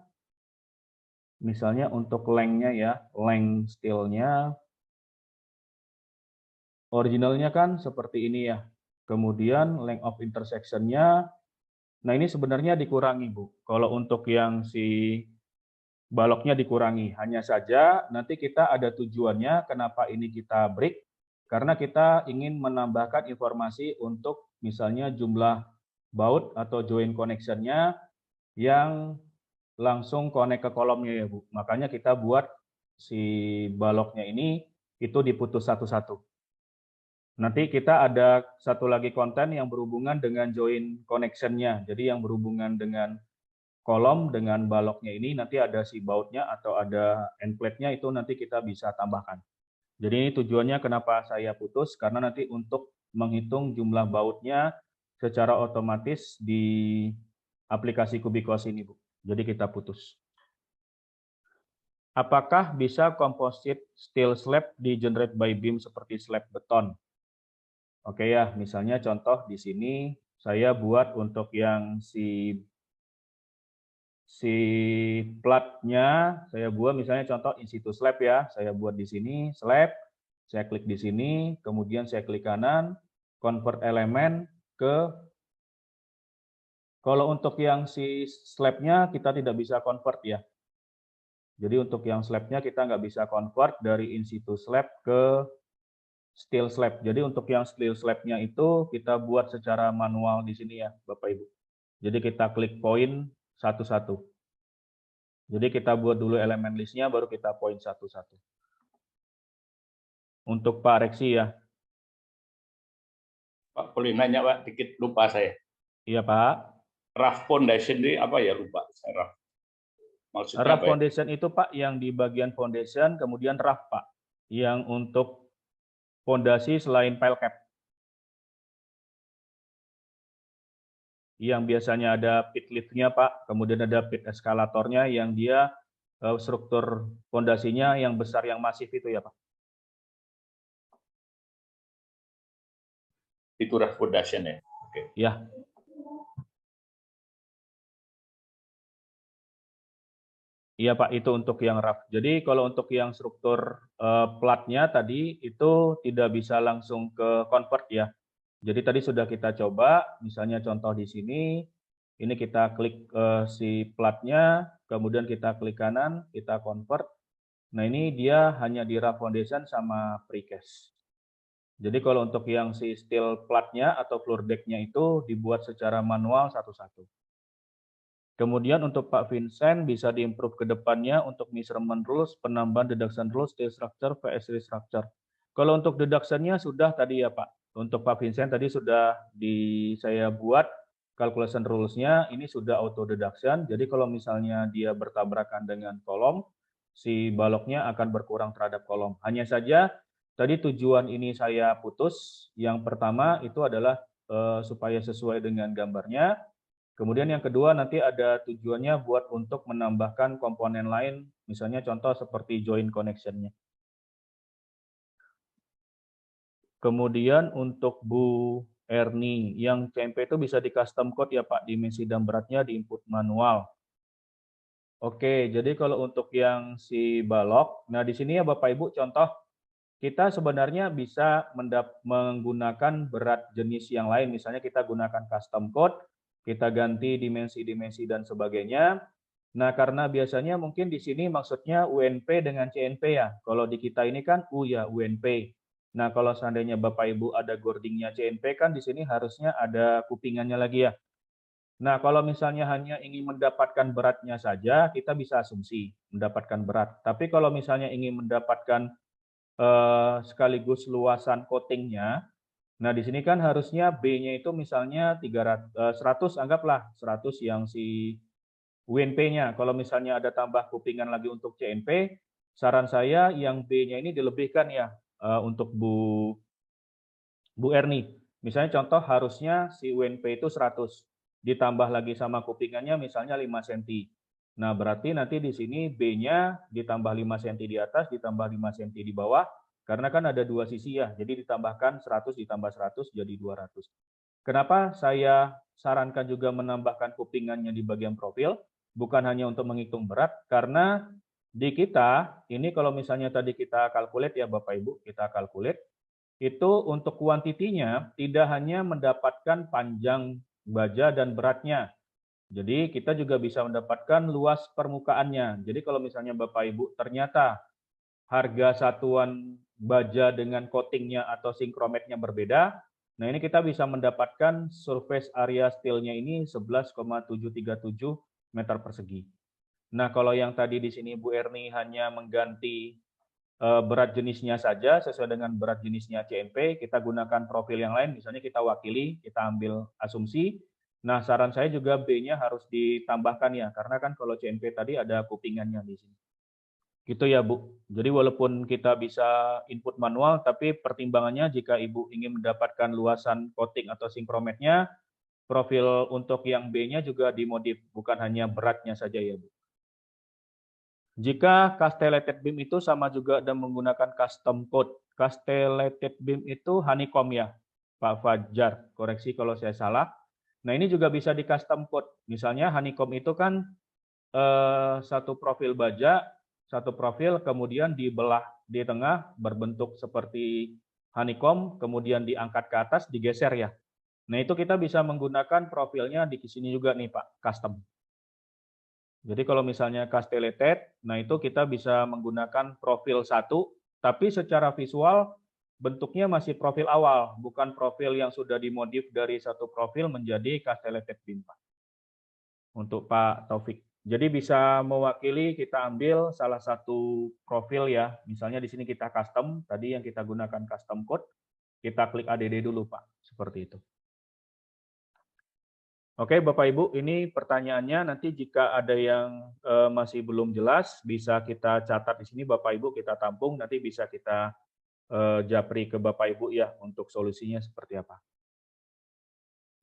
Misalnya untuk length-nya ya, length steel-nya. Originalnya kan seperti ini ya. Kemudian length of intersection-nya. Nah ini sebenarnya dikurangi Bu. Kalau untuk yang si baloknya dikurangi. Hanya saja nanti kita ada tujuannya kenapa ini kita break. Karena kita ingin menambahkan informasi untuk misalnya jumlah baut atau joint connection-nya yang langsung connect ke kolomnya ya Bu. Makanya kita buat si baloknya ini itu diputus satu-satu. Nanti kita ada satu lagi konten yang berhubungan dengan joint connection-nya. Jadi yang berhubungan dengan kolom dengan baloknya ini nanti ada si bautnya atau ada end plate-nya, itu nanti kita bisa tambahkan. Jadi ini tujuannya kenapa saya putus, karena nanti untuk menghitung jumlah bautnya secara otomatis di aplikasi Kubikos ini Bu. Jadi kita putus. Apakah bisa composite steel slab di generate by BIM seperti slab beton? Oke ya, misalnya contoh di sini saya buat untuk yang si si platnya saya buat misalnya contoh in situ slab ya, saya buat di sini slab, saya klik di sini, kemudian saya klik kanan, convert elemen ke, kalau untuk yang si slabnya kita tidak bisa convert ya. Jadi untuk yang slabnya kita nggak bisa convert dari in situ slab ke steel slab. Jadi untuk yang steel slabnya itu kita buat secara manual di sini ya, Bapak Ibu. Jadi kita klik poin satu-satu. Jadi kita buat dulu elemen listnya, baru kita poin satu-satu. Untuk Pak Reksi ya. Pak, boleh nanya Pak, dikit lupa saya. Iya Pak. Rough foundation ini apa ya, lupa saya. Maksudnya Rough apa ya? foundation itu Pak yang di bagian foundation, kemudian rough Pak. Yang untuk fondasi selain pile cap. Yang biasanya ada pit liftnya Pak, kemudian ada pit eskalatornya yang dia struktur fondasinya yang besar, yang masif itu ya Pak. Itu rough foundation ya? Oke. Ya. Iya Pak, itu untuk yang rough. Jadi kalau untuk yang struktur platnya tadi itu tidak bisa langsung ke convert ya. Jadi tadi sudah kita coba, misalnya contoh di sini, ini kita klik si platnya, kemudian kita klik kanan, kita convert. Nah ini dia hanya di rough foundation sama precast. Jadi kalau untuk yang si steel platnya atau floor decknya itu dibuat secara manual satu-satu. Kemudian untuk Pak Vincent bisa diimprove ke depannya untuk measurement rules, penambahan deduction rules, steel structure, VS structure. Kalau untuk deduction-nya sudah tadi ya Pak. Untuk Pak Vincent tadi sudah saya buat calculation rules-nya, ini sudah auto deduction. Jadi kalau misalnya dia bertabrakan dengan kolom, si baloknya akan berkurang terhadap kolom. Hanya saja tadi tujuan ini saya putus. Yang pertama itu adalah supaya sesuai dengan gambarnya. Kemudian yang kedua nanti ada tujuannya buat untuk menambahkan komponen lain, misalnya contoh seperti joint connection-nya. Kemudian untuk Bu Erni, yang CMP itu bisa di custom code ya Pak, dimensi dan beratnya di input manual. Oke, jadi kalau untuk yang si balok, nah di sini ya Bapak Ibu contoh, kita sebenarnya bisa menggunakan berat jenis yang lain, misalnya kita gunakan custom code, kita ganti dimensi-dimensi dan sebagainya. Nah, karena biasanya mungkin di sini maksudnya UNP dengan CNP ya. Kalau di kita ini kan U ya, UNP. Nah, kalau seandainya Bapak Ibu ada gordingnya CNP kan di sini harusnya ada kupingannya lagi ya. Nah, kalau misalnya hanya ingin mendapatkan beratnya saja, kita bisa asumsi mendapatkan berat. Tapi kalau misalnya ingin mendapatkan sekaligus luasan coatingnya, nah di sini kan harusnya B-nya itu misalnya 100, anggaplah 100 yang si UNP-nya. Kalau misalnya ada tambah kupingan lagi untuk CNP, saran saya yang B-nya ini dilebihkan ya untuk Bu Erni. Misalnya contoh harusnya si UNP itu 100, ditambah lagi sama kupingannya misalnya 5 cm. Nah, berarti nanti di sini B-nya ditambah 5 cm di atas, ditambah 5 cm di bawah, karena kan ada dua sisi ya, jadi ditambahkan 100 ditambah 100 jadi 200. Kenapa saya sarankan juga menambahkan kupingannya di bagian profil, bukan hanya untuk menghitung berat, karena di kita, ini kalau misalnya tadi kita calculate ya Bapak Ibu, kita calculate, itu untuk kuantitinya tidak hanya mendapatkan panjang baja dan beratnya, jadi kita juga bisa mendapatkan luas permukaannya. Jadi kalau misalnya Bapak Ibu ternyata harga satuan baja dengan coatingnya atau sinkrometnya berbeda, nah ini kita bisa mendapatkan surface area steel-nya ini 11,737 meter persegi. Nah kalau yang tadi di sini Bu Erni hanya mengganti berat jenisnya saja sesuai dengan berat jenisnya CNP, kita gunakan profil yang lain, misalnya kita wakili, kita ambil asumsi. Nah, saran saya juga B-nya harus ditambahkan ya, karena kan kalau CNP tadi ada kupingannya di sini. Gitu ya, Bu. Jadi walaupun kita bisa input manual, tapi pertimbangannya jika Ibu ingin mendapatkan luasan coating atau sinkrometnya, profil untuk yang B-nya juga dimodif, bukan hanya beratnya saja ya, Bu. Jika castellated beam itu sama juga dan menggunakan custom code. Castellated beam itu honeycomb ya, Pak Fajar. Koreksi kalau saya salah. Nah, ini juga bisa di custom code. Misalnya honeycomb itu kan satu profil baja, satu profil kemudian dibelah di tengah berbentuk seperti honeycomb, kemudian diangkat ke atas, digeser ya. Nah, itu kita bisa menggunakan profilnya di sini juga nih Pak, custom. Jadi kalau misalnya castellated, nah itu kita bisa menggunakan profil satu, tapi secara visual bentuknya masih profil awal, bukan profil yang sudah dimodif dari satu profil menjadi castellated beam Pak. Untuk Pak Taufik. Jadi bisa mewakili, kita ambil salah satu profil ya, misalnya di sini kita custom, tadi yang kita gunakan custom code, kita klik ADD dulu Pak, seperti itu. Oke Bapak Ibu, ini pertanyaannya, nanti jika ada yang masih belum jelas, bisa kita catat di sini Bapak Ibu, kita tampung, nanti bisa kita japri ke Bapak Ibu ya, untuk solusinya seperti apa.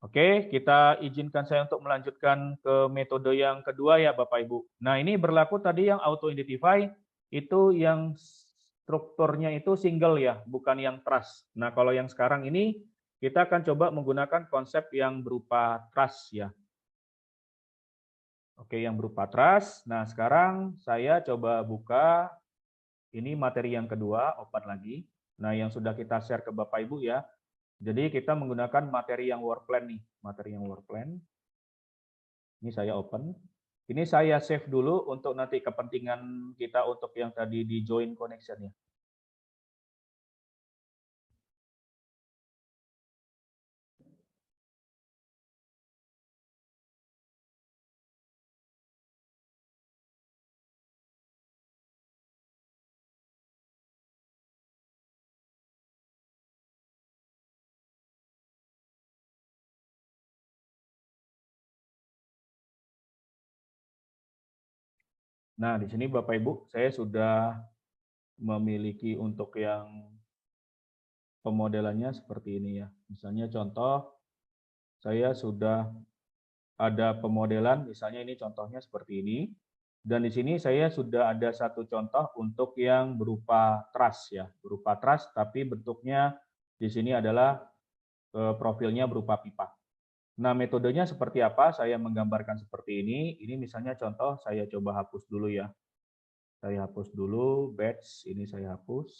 Oke, kita izinkan saya untuk melanjutkan ke metode yang kedua ya Bapak Ibu. Nah ini berlaku tadi yang auto identify, itu yang strukturnya itu single ya, bukan yang truss. Nah kalau yang sekarang ini, kita akan coba menggunakan konsep yang berupa truss ya. Oke, yang berupa truss. Nah sekarang saya coba buka, ini materi yang kedua, open lagi. Nah yang sudah kita share ke Bapak Ibu ya. Jadi kita menggunakan materi yang work plan nih, materi yang work plan. Ini saya open. Ini saya save dulu untuk nanti kepentingan kita untuk yang tadi di join connection ya. Nah, di sini Bapak Ibu, saya sudah memiliki untuk yang pemodelannya seperti ini ya. Misalnya contoh, saya sudah ada pemodelan, misalnya ini contohnya seperti ini. Dan di sini saya sudah ada satu contoh untuk yang berupa truss ya, berupa truss tapi bentuknya di sini adalah profilnya berupa pipa. Nah, metodenya seperti apa? Saya menggambarkan seperti ini. Ini misalnya contoh, saya coba hapus dulu ya. Saya hapus dulu, batch, ini saya hapus.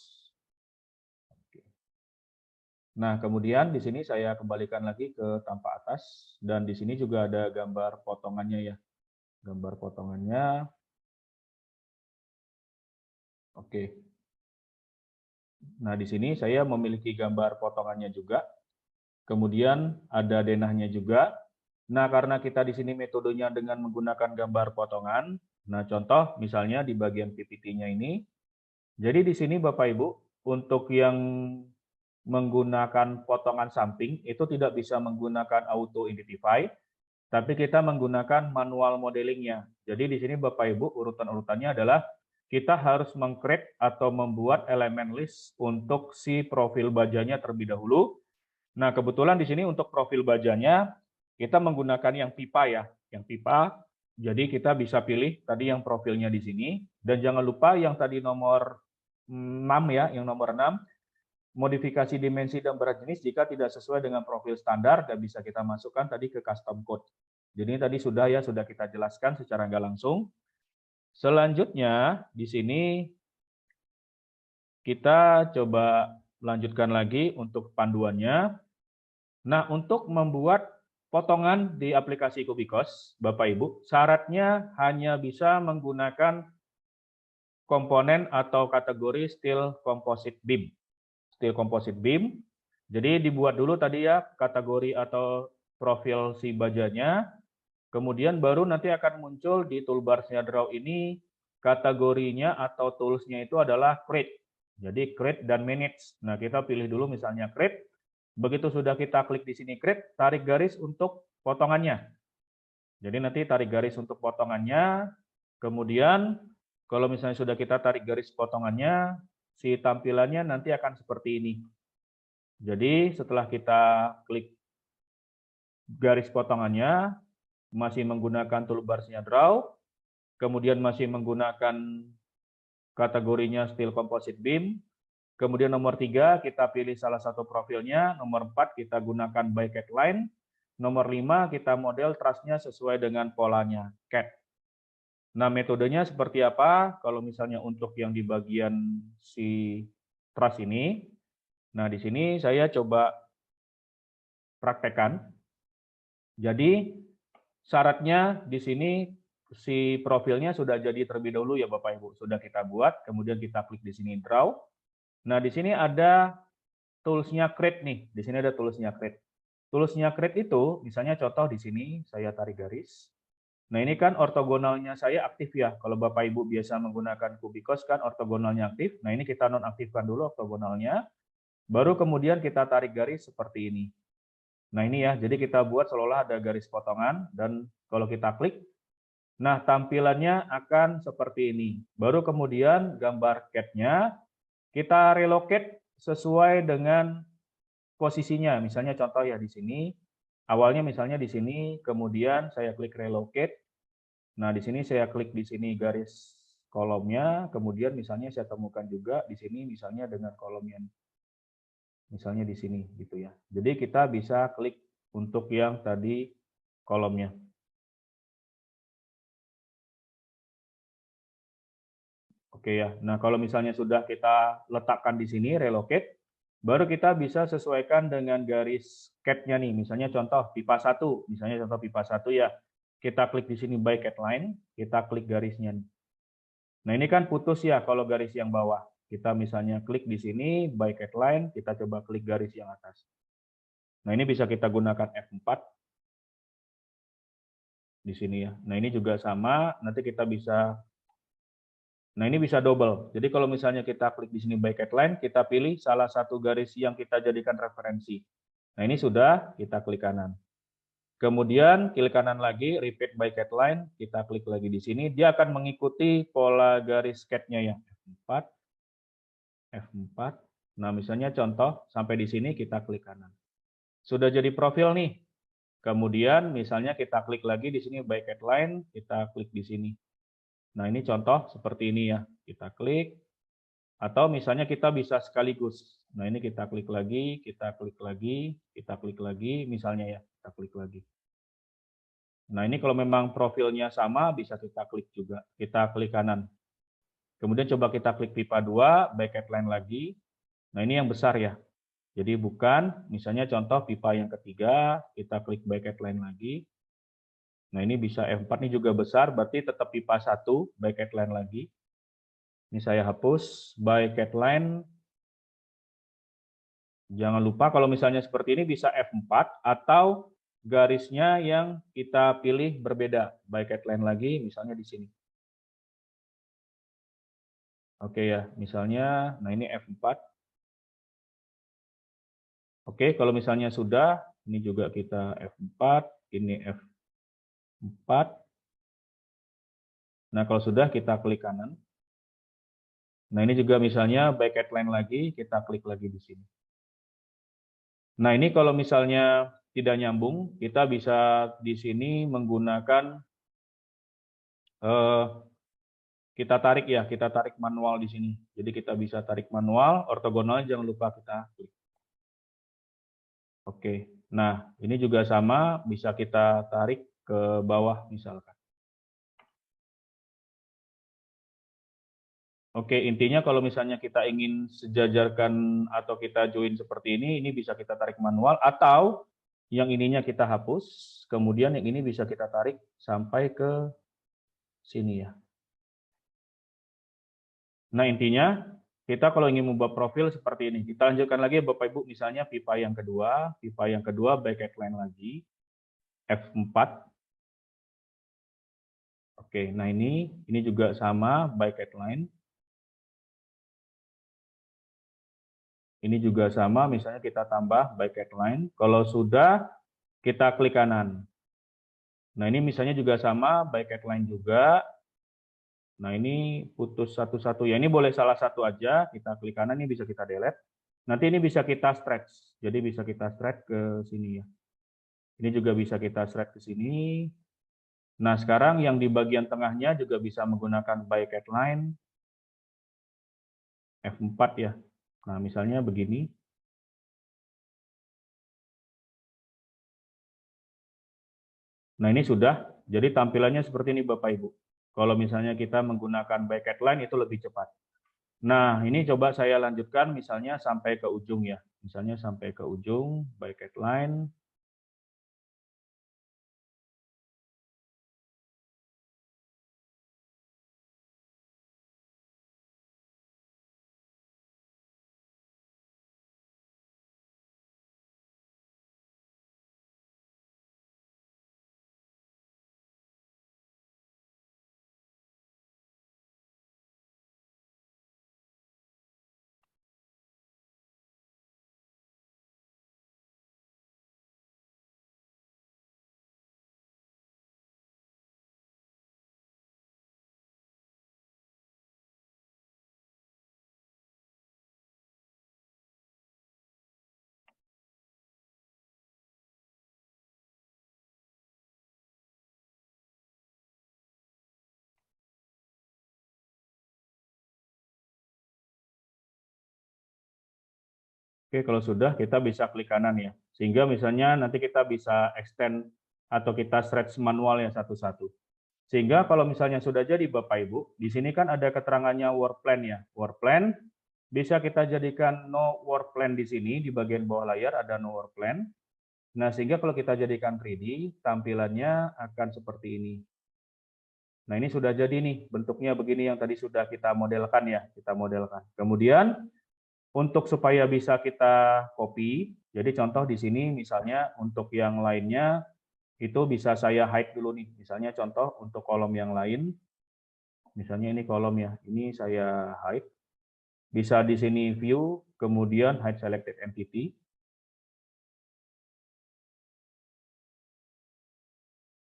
Nah, kemudian di sini saya kembalikan lagi ke tampak atas. Dan di sini juga ada gambar potongannya ya. Gambar potongannya. Oke. Nah, di sini saya memiliki gambar potongannya juga. Kemudian ada denahnya juga. Nah, karena kita di sini metodenya dengan menggunakan gambar potongan. Nah, contoh misalnya di bagian PPT-nya ini. Jadi di sini Bapak Ibu, untuk yang menggunakan potongan samping itu tidak bisa menggunakan auto identify, tapi kita menggunakan manual modelingnya. Jadi di sini Bapak Ibu urutan-urutannya adalah kita harus meng-create atau membuat elemen list untuk si profil bajanya terlebih dahulu. Nah, kebetulan di sini untuk profil bajanya kita menggunakan yang pipa ya, yang pipa. Jadi kita bisa pilih tadi yang profilnya di sini, dan jangan lupa yang tadi nomor 6 ya, yang nomor 6, modifikasi dimensi dan berat jenis jika tidak sesuai dengan profil standar dan bisa kita masukkan tadi ke custom code. Jadi tadi sudah kita jelaskan secara nggak langsung. Selanjutnya di sini kita coba lanjutkan lagi untuk panduannya. Nah, untuk membuat potongan di aplikasi Kubikos, Bapak Ibu, syaratnya hanya bisa menggunakan komponen atau kategori steel composite beam. Steel composite beam. Jadi dibuat dulu tadi ya kategori atau profil si bajanya. Kemudian baru nanti akan muncul di toolbar-nya Draw ini kategorinya atau tools-nya itu adalah create. Jadi create dan manage. Nah, kita pilih dulu misalnya create. Begitu sudah kita klik di sini create, tarik garis untuk potongannya. Jadi nanti tarik garis untuk potongannya. Kemudian kalau misalnya sudah kita tarik garis potongannya, si tampilannya nanti akan seperti ini. Jadi setelah kita klik garis potongannya, masih menggunakan toolbar-nya Draw, kemudian masih menggunakan kategorinya Steel Composite Beam, kemudian nomor 3 kita pilih salah satu profilnya, nomor 4 kita gunakan by cat line, nomor 5 kita model truss-nya sesuai dengan polanya cat. Nah, metodenya seperti apa? Kalau misalnya untuk yang di bagian si truss ini, nah di sini saya coba praktekkan. Jadi syaratnya di sini si profilnya sudah jadi terlebih dahulu ya Bapak Ibu, sudah kita buat, kemudian kita klik di sini draw. Nah, di sini ada toolsnya create nih, di sini ada toolsnya create. Toolsnya create itu, misalnya contoh di sini saya tarik garis. Nah, ini kan ortogonalnya saya aktif ya. Kalau Bapak Ibu biasa menggunakan Cubicos kan ortogonalnya aktif. Nah, ini kita nonaktifkan dulu ortogonalnya. Baru kemudian kita tarik garis seperti ini. Nah, ini ya. Jadi kita buat seolah-olah ada garis potongan dan kalau kita klik, nah tampilannya akan seperti ini. Baru kemudian gambar cat-nya kita relocate sesuai dengan posisinya. Misalnya contoh ya di sini. Awalnya misalnya di sini, kemudian saya klik relocate. Nah, di sini saya klik di sini garis kolomnya, kemudian misalnya saya temukan juga di sini misalnya dengan kolomnya, misalnya di sini gitu ya. Jadi kita bisa klik untuk yang tadi kolomnya. Oke ya. Nah, kalau misalnya sudah kita letakkan di sini relocate, baru kita bisa sesuaikan dengan garis cat-nya nih. Misalnya contoh pipa 1, misalnya contoh pipa 1 ya. Kita klik di sini by cat line, kita klik garisnya nih. Nah, ini kan putus ya kalau garis yang bawah. Kita misalnya klik di sini, by cat line, kita coba klik garis yang atas. Nah, ini bisa kita gunakan F4 di sini ya. Nah, ini juga sama, nanti kita bisa, nah ini bisa double. Jadi kalau misalnya kita klik di sini by cat line, kita pilih salah satu garis yang kita jadikan referensi. Nah, ini sudah, kita klik kanan. Kemudian klik kanan lagi, repeat by cat line, kita klik lagi di sini, dia akan mengikuti pola garis cat-nya ya. F4, F4. Nah, misalnya contoh sampai di sini kita klik kanan. Sudah jadi profil nih. Kemudian misalnya kita klik lagi di sini by cat line, kita klik di sini. Nah, ini contoh seperti ini ya. Kita klik atau misalnya kita bisa sekaligus. Nah, ini kita klik lagi, kita klik lagi, kita klik lagi, misalnya ya, kita klik lagi. Nah, ini kalau memang profilnya sama bisa kita klik juga. Kita klik kanan. Kemudian coba kita klik pipa 2, by cat line lagi. Nah, ini yang besar ya. Jadi bukan, misalnya contoh pipa yang ketiga, kita klik by cat line lagi. Nah, ini bisa F4 ini juga besar, berarti tetap pipa 1, by cat line lagi. Ini saya hapus, by cat line. Jangan lupa kalau misalnya seperti ini bisa F4 atau garisnya yang kita pilih berbeda. By cat line lagi, misalnya di sini. Oke ya, misalnya, nah ini F4. Oke, kalau misalnya sudah, ini juga kita F4, ini F4. Nah, kalau sudah kita klik kanan. Nah, ini juga misalnya by cat line lagi, kita klik lagi di sini. Nah, ini kalau misalnya tidak nyambung, kita bisa di sini menggunakan, kita tarik ya, kita tarik manual di sini. Jadi kita bisa tarik manual, ortogonal jangan lupa kita klik. Oke, nah ini juga sama, bisa kita tarik ke bawah misalkan. Oke, intinya kalau misalnya kita ingin sejajarkan atau kita join seperti ini bisa kita tarik manual, atau yang ininya kita hapus, kemudian yang ini bisa kita tarik sampai ke sini ya. Nah, intinya kita kalau ingin membuat profil seperti ini, kita lanjutkan lagi Bapak Ibu, misalnya pipa yang kedua by cat line lagi, F4. Oke, nah ini juga sama by cat line. Ini juga sama, misalnya kita tambah by cat line. Kalau sudah, kita klik kanan. Nah, ini misalnya juga sama, by cat line juga. Nah, ini putus satu-satu. Ya, ini boleh salah satu aja. Kita klik kanan, ini bisa kita delete. Nanti ini bisa kita stretch. Jadi bisa kita stretch ke sini ya. Ini juga bisa kita stretch ke sini. Nah, sekarang yang di bagian tengahnya juga bisa menggunakan by cat line. F4 ya. Nah, misalnya begini. Nah, ini sudah. Jadi tampilannya seperti ini Bapak Ibu. Kalau misalnya kita menggunakan bracket line itu lebih cepat. Nah, ini coba saya lanjutkan misalnya sampai ke ujung ya. Misalnya sampai ke ujung bracket line. Oke, kalau sudah kita bisa klik kanan ya. Sehingga misalnya nanti kita bisa extend atau kita stretch manual ya satu-satu. Sehingga kalau misalnya sudah jadi Bapak Ibu, di sini kan ada keterangannya work plan ya. Work plan bisa kita jadikan no work plan di sini, di bagian bawah layar ada no work plan. Nah, sehingga kalau kita jadikan 3D, tampilannya akan seperti ini. Nah, ini sudah jadi nih, bentuknya begini yang tadi sudah kita modelkan ya, kita modelkan. Kemudian untuk supaya bisa kita copy, jadi contoh di sini misalnya untuk yang lainnya itu bisa saya hide dulu nih. Misalnya contoh untuk kolom yang lain, misalnya ini kolom ya, ini saya hide. Bisa di sini view, kemudian hide selected entity.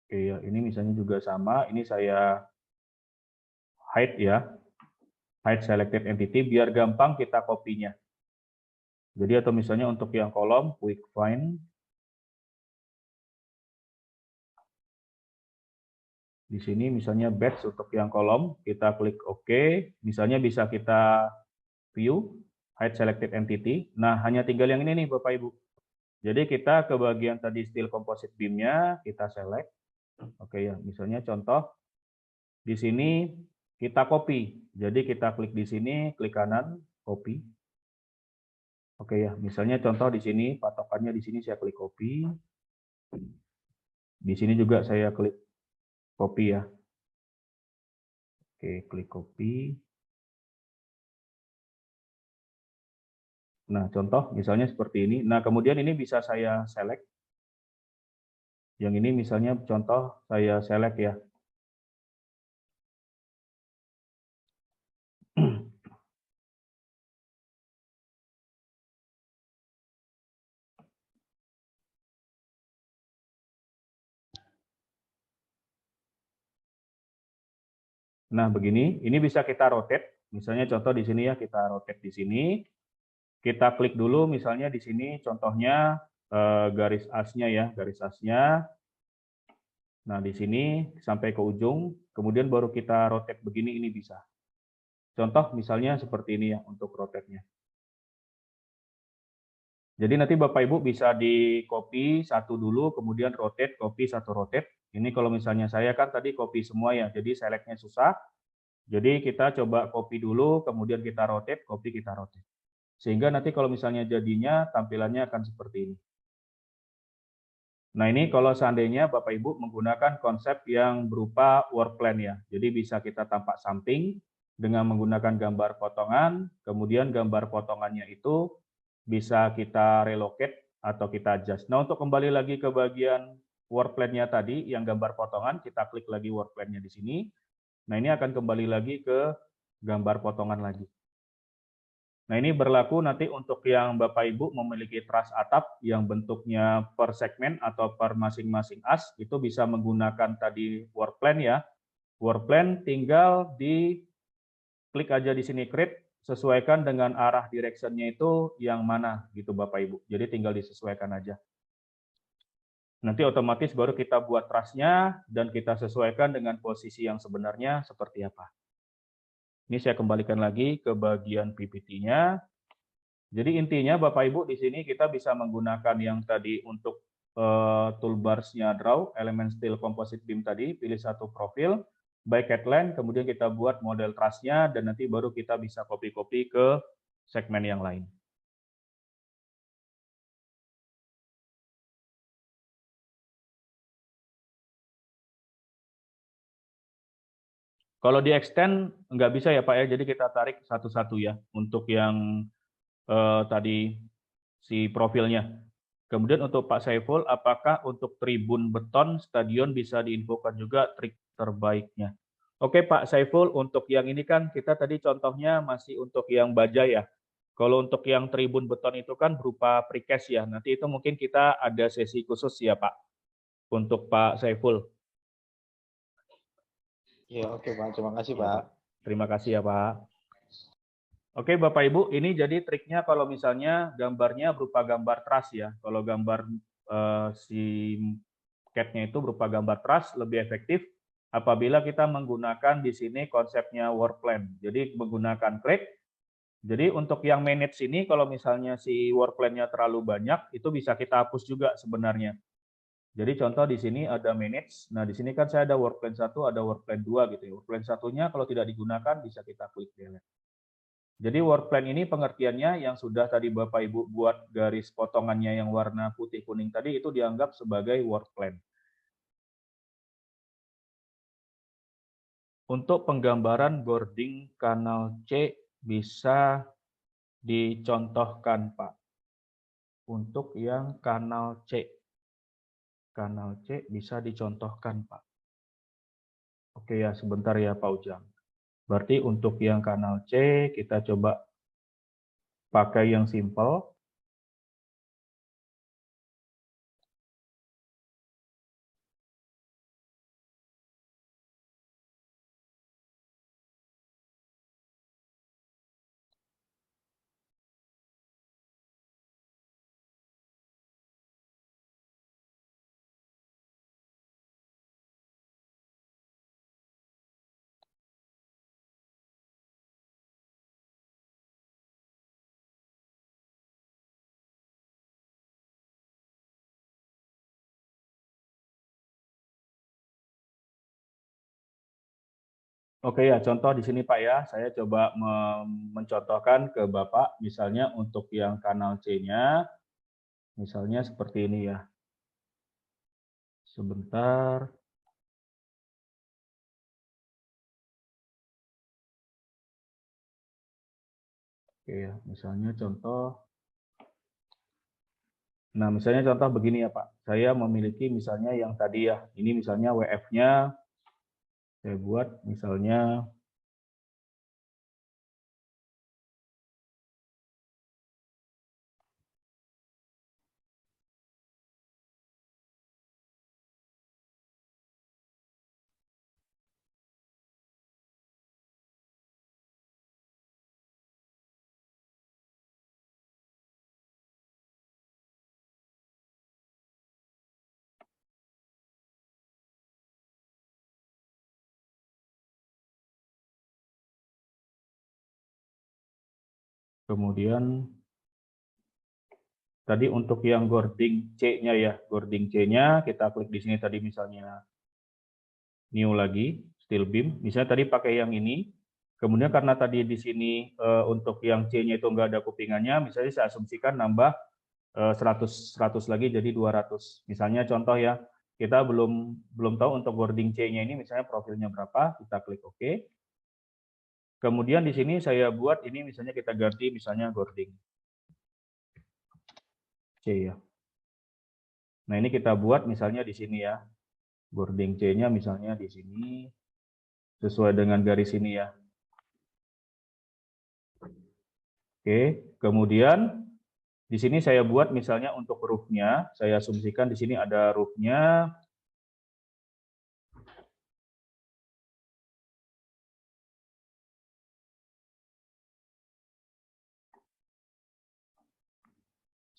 Oke ya, ini misalnya juga sama, ini saya hide ya, hide selected entity biar gampang kita copy-nya. Jadi atau misalnya untuk yang kolom quick find, di sini misalnya batch untuk yang kolom, kita klik OK, misalnya bisa kita view, hide selected entity. Nah, hanya tinggal yang ini nih Bapak Ibu. Jadi kita ke bagian tadi steel composite beam-nya, kita select. Oke ya, misalnya contoh di sini kita copy. Jadi kita klik di sini, klik kanan, copy. Oke ya, misalnya contoh di sini patokannya di sini saya klik copy. Di sini juga saya klik copy ya. Oke, klik copy. Nah, contoh misalnya seperti ini. Nah, kemudian ini bisa saya select. Yang ini misalnya contoh saya select ya. Nah, begini, ini bisa kita rotate. Misalnya contoh di sini ya, kita rotate di sini. Kita klik dulu misalnya di sini contohnya garis asnya ya, garis asnya. Nah, di sini sampai ke ujung, kemudian baru kita rotate begini, ini bisa. Contoh misalnya seperti ini ya untuk rotate-nya. Jadi nanti Bapak Ibu bisa di copy satu dulu, kemudian rotate, copy satu rotate. Ini kalau misalnya saya kan tadi copy semua ya, jadi select-nya susah. Jadi kita coba copy dulu, kemudian kita rotate, copy kita rotate. Sehingga nanti kalau misalnya jadinya tampilannya akan seperti ini. Nah, ini kalau seandainya Bapak Ibu menggunakan konsep yang berupa work plan ya. Jadi bisa kita tampak samping dengan menggunakan gambar potongan, kemudian gambar potongannya itu bisa kita relocate atau kita adjust. Nah, untuk kembali lagi ke bagian work plan-nya tadi yang gambar potongan, kita klik lagi work plan-nya di sini. Nah, ini akan kembali lagi ke gambar potongan lagi. Nah, ini berlaku nanti untuk yang Bapak Ibu memiliki truss atap yang bentuknya per segmen atau per masing-masing as, itu bisa menggunakan tadi work plan ya. Work plan tinggal di klik aja di sini create, sesuaikan dengan arah direction-nya itu yang mana gitu Bapak Ibu. Jadi tinggal disesuaikan aja. Nanti otomatis baru kita buat truss-nya dan kita sesuaikan dengan posisi yang sebenarnya seperti apa. Ini saya kembalikan lagi ke bagian PPT-nya. Jadi intinya Bapak Ibu di sini kita bisa menggunakan yang tadi untuk toolbars-nya Draw, elemen steel composite beam tadi, pilih satu profil, by Catland, kemudian kita buat model truss-nya, dan nanti baru kita bisa copy-copy ke segmen yang lain. Kalau di extend nggak bisa ya Pak ya, jadi kita tarik satu-satu ya untuk yang tadi si profilnya. Kemudian untuk Pak Saiful, apakah untuk tribun beton stadion bisa diinfokan juga trik terbaiknya? Oke Pak Saiful, untuk yang ini kan kita tadi contohnya masih untuk yang baja ya. Kalau untuk yang tribun beton itu kan berupa precast ya. Nanti itu mungkin kita ada sesi khusus ya Pak untuk Pak Saiful. Ya, oke Pak. Terima kasih Ya, Pak. Terima kasih ya Pak. Oke Bapak Ibu, ini jadi triknya kalau misalnya gambarnya berupa gambar truss ya. Kalau gambar si CAD-nya itu berupa gambar truss lebih efektif apabila kita menggunakan di sini konsepnya work plan. Jadi menggunakan click. Jadi untuk yang manage ini kalau misalnya si work plan-nya terlalu banyak, itu bisa kita hapus juga sebenarnya. Jadi contoh di sini ada manage. Nah, di sini kan saya ada work plan 1, ada work plan 2 gitu ya. Work plan satunya kalau tidak digunakan bisa kita klik delete. Jadi work plan ini pengertiannya yang sudah tadi Bapak Ibu buat garis potongannya yang warna putih kuning tadi itu dianggap sebagai work plan. Untuk penggambaran boarding kanal C bisa dicontohkan Pak. Untuk yang kanal C. Kanal C bisa dicontohkan Pak. Oke ya, sebentar ya Pak Ujang. Berarti untuk yang kanal C kita coba pakai yang simple. Oke ya, contoh di sini Pak ya, saya coba mencontohkan ke Bapak, misalnya untuk yang kanal C-nya, misalnya seperti ini ya. Sebentar. Oke ya, misalnya contoh. Nah, misalnya contoh begini ya Pak, saya memiliki misalnya yang tadi ya, ini misalnya WF-nya, saya buat misalnya kemudian tadi untuk yang boarding C-nya ya, boarding C-nya kita klik di sini tadi misalnya new lagi, steel beam. Misalnya tadi pakai yang ini, kemudian karena tadi di sini untuk yang C-nya itu nggak ada kupingannya, misalnya saya asumsikan nambah 100 lagi jadi 200. Misalnya contoh ya, kita belum tahu untuk boarding C-nya ini misalnya profilnya berapa, kita klik OK. Kemudian di sini saya buat ini misalnya kita ganti misalnya boarding C ya. Nah, ini kita buat misalnya di sini ya. Boarding C-nya misalnya di sini sesuai dengan garis ini ya. Oke, kemudian di sini saya buat misalnya untuk roof-nya, saya asumsikan di sini ada roof-nya.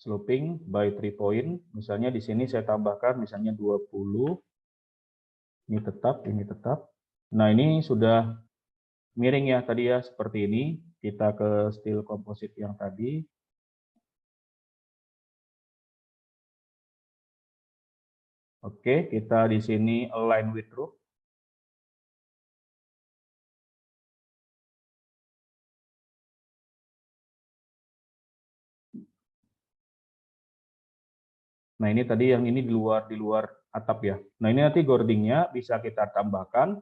Sloping by 3 point, misalnya di sini saya tambahkan misalnya 20, ini tetap. Nah ini sudah miring ya tadi ya, seperti ini. Kita ke steel composite yang tadi. Oke, kita di sini align with roof. Nah, ini tadi yang ini di luar atap ya. Nah, ini nanti gordingnya bisa kita tambahkan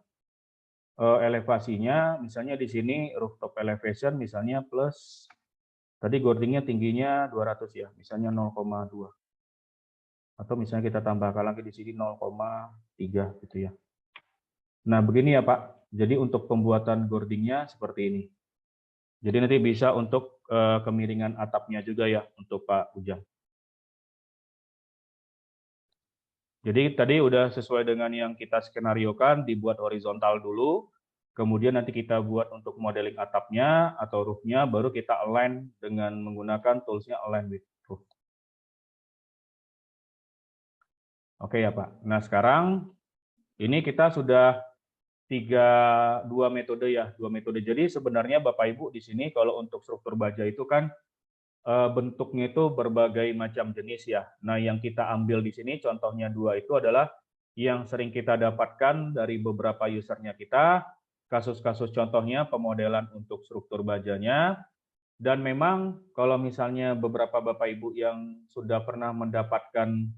elevasinya, misalnya di sini rooftop elevation misalnya plus tadi gordingnya tingginya 200 ya, misalnya 0,2. Atau misalnya kita tambahkan lagi di sini 0,3 gitu ya. Nah, begini ya Pak. Jadi untuk pembuatan gordingnya seperti ini. Jadi nanti bisa untuk kemiringan atapnya juga ya untuk Pak Ujang. Jadi tadi udah sesuai dengan yang kita skenariokan, dibuat horizontal dulu, kemudian nanti kita buat untuk modeling atapnya atau roofnya, baru kita align dengan menggunakan toolsnya align with roof. Oke ya Pak. Nah sekarang ini kita sudah dua metode ya, dua metode. Jadi sebenarnya Bapak Ibu di sini kalau untuk struktur baja itu kan bentuknya itu berbagai macam jenis ya. Nah, yang kita ambil di sini contohnya dua itu adalah yang sering kita dapatkan dari beberapa usernya kita, kasus-kasus contohnya pemodelan untuk struktur bajanya, dan memang kalau misalnya beberapa Bapak Ibu yang sudah pernah mendapatkan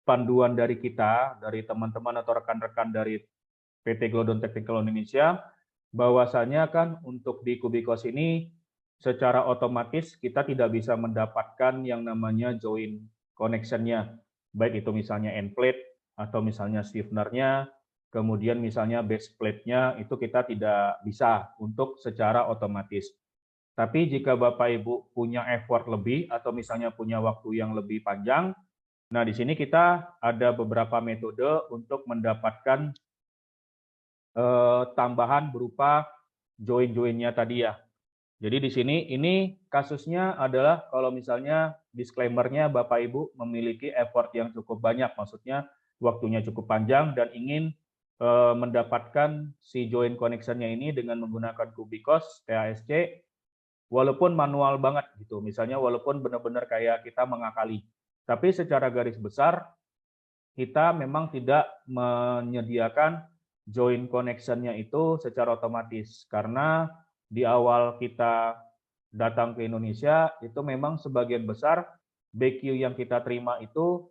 panduan dari kita, dari teman-teman atau rekan-rekan dari PT Glodon Technical Indonesia, bahwasanya kan untuk di Kubikos ini secara otomatis kita tidak bisa mendapatkan yang namanya joint connection-nya, baik itu misalnya end plate atau misalnya stiffener-nya, kemudian misalnya base plate-nya, itu kita tidak bisa untuk secara otomatis. Tapi jika Bapak Ibu punya effort lebih atau misalnya punya waktu yang lebih panjang, nah di sini kita ada beberapa metode untuk mendapatkan tambahan berupa join-joinnya tadi ya. Jadi di sini ini kasusnya adalah kalau misalnya disclaimer-nya Bapak Ibu memiliki effort yang cukup banyak, maksudnya waktunya cukup panjang dan ingin mendapatkan si join connection-nya ini dengan menggunakan Kubikos TASC walaupun manual banget gitu. Misalnya walaupun benar-benar kayak kita mengakali. Tapi secara garis besar kita memang tidak menyediakan join connection-nya itu secara otomatis karena di awal kita datang ke Indonesia, itu memang sebagian besar BQ yang kita terima itu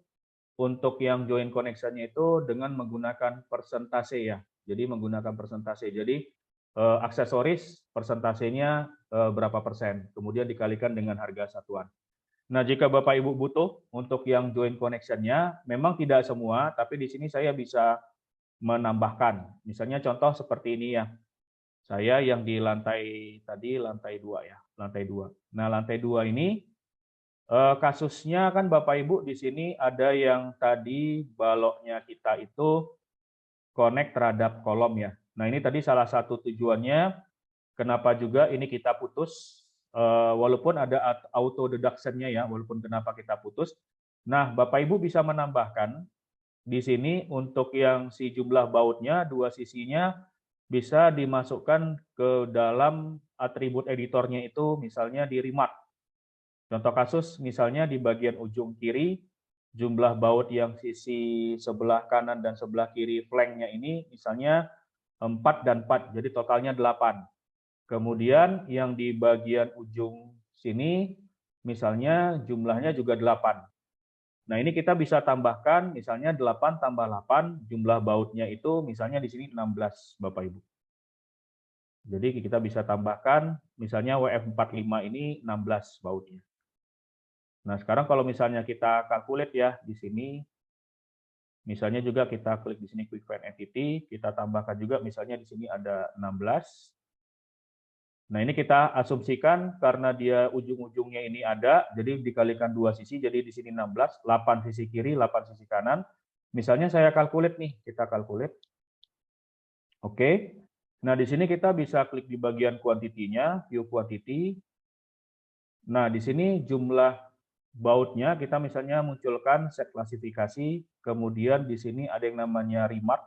untuk yang joint connection-nya itu dengan menggunakan persentase ya. Jadi menggunakan persentase. Jadi aksesoris persentasenya berapa persen, kemudian dikalikan dengan harga satuan. Nah, jika Bapak Ibu butuh untuk yang joint connection-nya, memang tidak semua, tapi di sini saya bisa menambahkan. Misalnya contoh seperti ini ya. Saya yang di lantai tadi lantai 2 ya, lantai 2. Nah, lantai 2 ini kasusnya kan Bapak Ibu di sini ada yang tadi baloknya kita itu connect terhadap kolom ya. Nah, ini tadi salah satu tujuannya kenapa juga ini kita putus walaupun ada auto deduction-nya ya, walaupun kenapa kita putus. Nah, Bapak Ibu bisa menambahkan di sini untuk yang si jumlah bautnya dua sisinya bisa dimasukkan ke dalam atribut editornya itu misalnya di remark. Contoh kasus misalnya di bagian ujung kiri, jumlah baut yang sisi sebelah kanan dan sebelah kiri flanknya ini misalnya 4 dan 4, jadi totalnya 8. Kemudian yang di bagian ujung sini misalnya jumlahnya juga 8. Nah, ini kita bisa tambahkan misalnya 8 tambah 8, jumlah bautnya itu misalnya di sini 16, Bapak Ibu. Jadi kita bisa tambahkan misalnya WF45 ini 16 bautnya. Nah, sekarang kalau misalnya kita calculate ya di sini, misalnya juga kita klik di sini Quick Find Entity, kita tambahkan juga misalnya di sini ada 16. Nah, ini kita asumsikan karena dia ujung-ujungnya ini ada, jadi dikalikan dua sisi, jadi di sini 16, 8 sisi kiri, 8 sisi kanan. Misalnya saya calculate nih, kita calculate. Oke. Nah, di sini kita bisa klik di bagian quantity-nya, view quantity. Nah, di sini jumlah bautnya kita misalnya munculkan set klasifikasi, kemudian di sini ada yang namanya remark.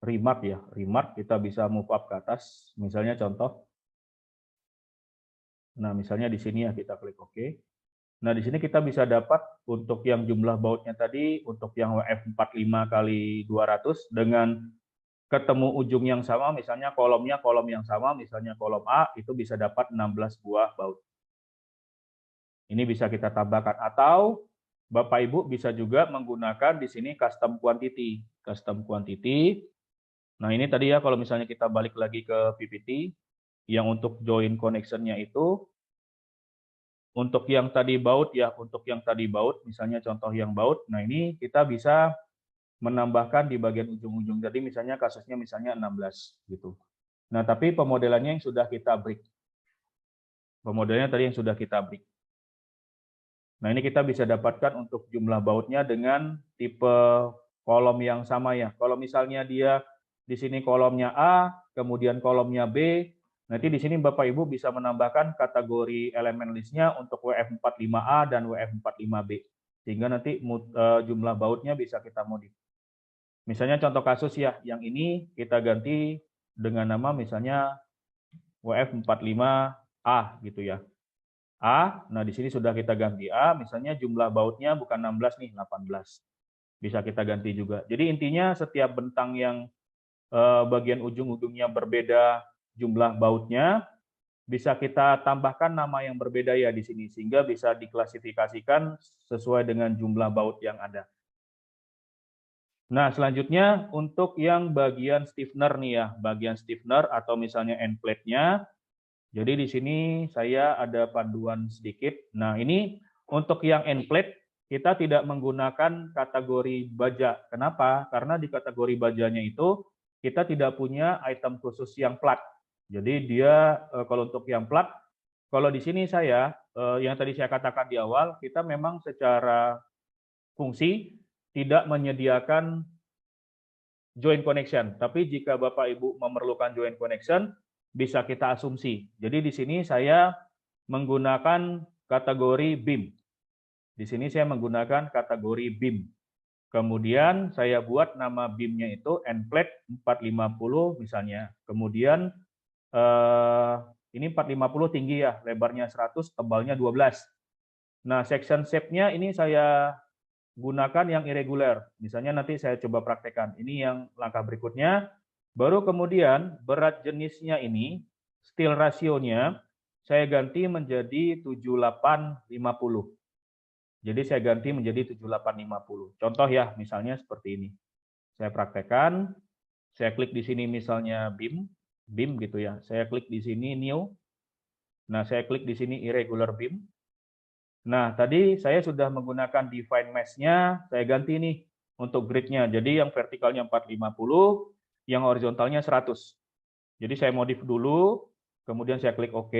Remark ya, remark kita bisa move up ke atas, misalnya contoh. Nah, misalnya di sini ya kita klik OK. Nah, di sini kita bisa dapat untuk yang jumlah bautnya tadi, untuk yang WF45 kali 200 dengan ketemu ujung yang sama, misalnya kolomnya kolom yang sama, misalnya kolom A, itu bisa dapat 16 buah baut. Ini bisa kita tambahkan. Atau Bapak Ibu bisa juga menggunakan di sini custom quantity. Custom quantity. Nah ini tadi ya kalau misalnya kita balik lagi ke PPT, yang untuk join connection-nya itu, untuk yang tadi baut ya, untuk yang tadi baut, misalnya contoh yang baut, nah ini kita bisa menambahkan di bagian ujung-ujung. Jadi misalnya kasusnya misalnya 16 gitu. Nah, tapi pemodelannya yang sudah kita break. Pemodelannya tadi yang sudah kita break. Nah, ini kita bisa dapatkan untuk jumlah bautnya dengan tipe kolom yang sama ya. Kalau misalnya dia di sini kolomnya A, kemudian kolomnya B, nanti di sini Bapak Ibu bisa menambahkan kategori elemen listnya untuk WF45A dan WF45B. Sehingga nanti jumlah bautnya bisa kita modif. Misalnya contoh kasus ya, yang ini kita ganti dengan nama misalnya WF45A gitu ya. A, nah di sini sudah kita ganti A, misalnya jumlah bautnya bukan 16 nih, 18. Bisa kita ganti juga. Jadi intinya setiap bentang yang bagian ujung-ujungnya berbeda jumlah bautnya, bisa kita tambahkan nama yang berbeda ya di sini, sehingga bisa diklasifikasikan sesuai dengan jumlah baut yang ada. Nah, selanjutnya untuk yang bagian stiffener nih ya, bagian stiffener atau misalnya end plate-nya. Jadi di sini saya ada panduan sedikit. Nah, ini untuk yang end plate kita tidak menggunakan kategori baja. Kenapa? Karena di kategori bajanya itu kita tidak punya item khusus yang plat. Jadi dia kalau untuk yang plat, kalau di sini saya yang tadi saya katakan di awal, kita memang secara fungsi tidak menyediakan joint connection. Tapi jika Bapak Ibu memerlukan joint connection, bisa kita asumsi. Jadi di sini saya menggunakan kategori BIM. Di sini saya menggunakan kategori BIM. Kemudian saya buat nama BIM-nya itu end plate 450 misalnya. Kemudian ini 450 tinggi ya, lebarnya 100, tebalnya 12. Nah, section shape-nya ini saya gunakan yang irregular. Misalnya nanti saya coba praktekkan. Ini yang langkah berikutnya. Baru kemudian berat jenisnya ini, steel rasionya, saya ganti menjadi 7850. Jadi saya ganti menjadi 7850. Contoh ya, misalnya seperti ini. Saya praktekkan, saya klik di sini misalnya BIM gitu ya. Saya klik di sini new. Nah, saya klik di sini irregular BIM. Nah, tadi saya sudah menggunakan define mesh-nya, saya ganti nih untuk grid-nya. Jadi yang vertikalnya 450, yang horizontalnya 100. Jadi saya modif dulu, kemudian saya klik OK.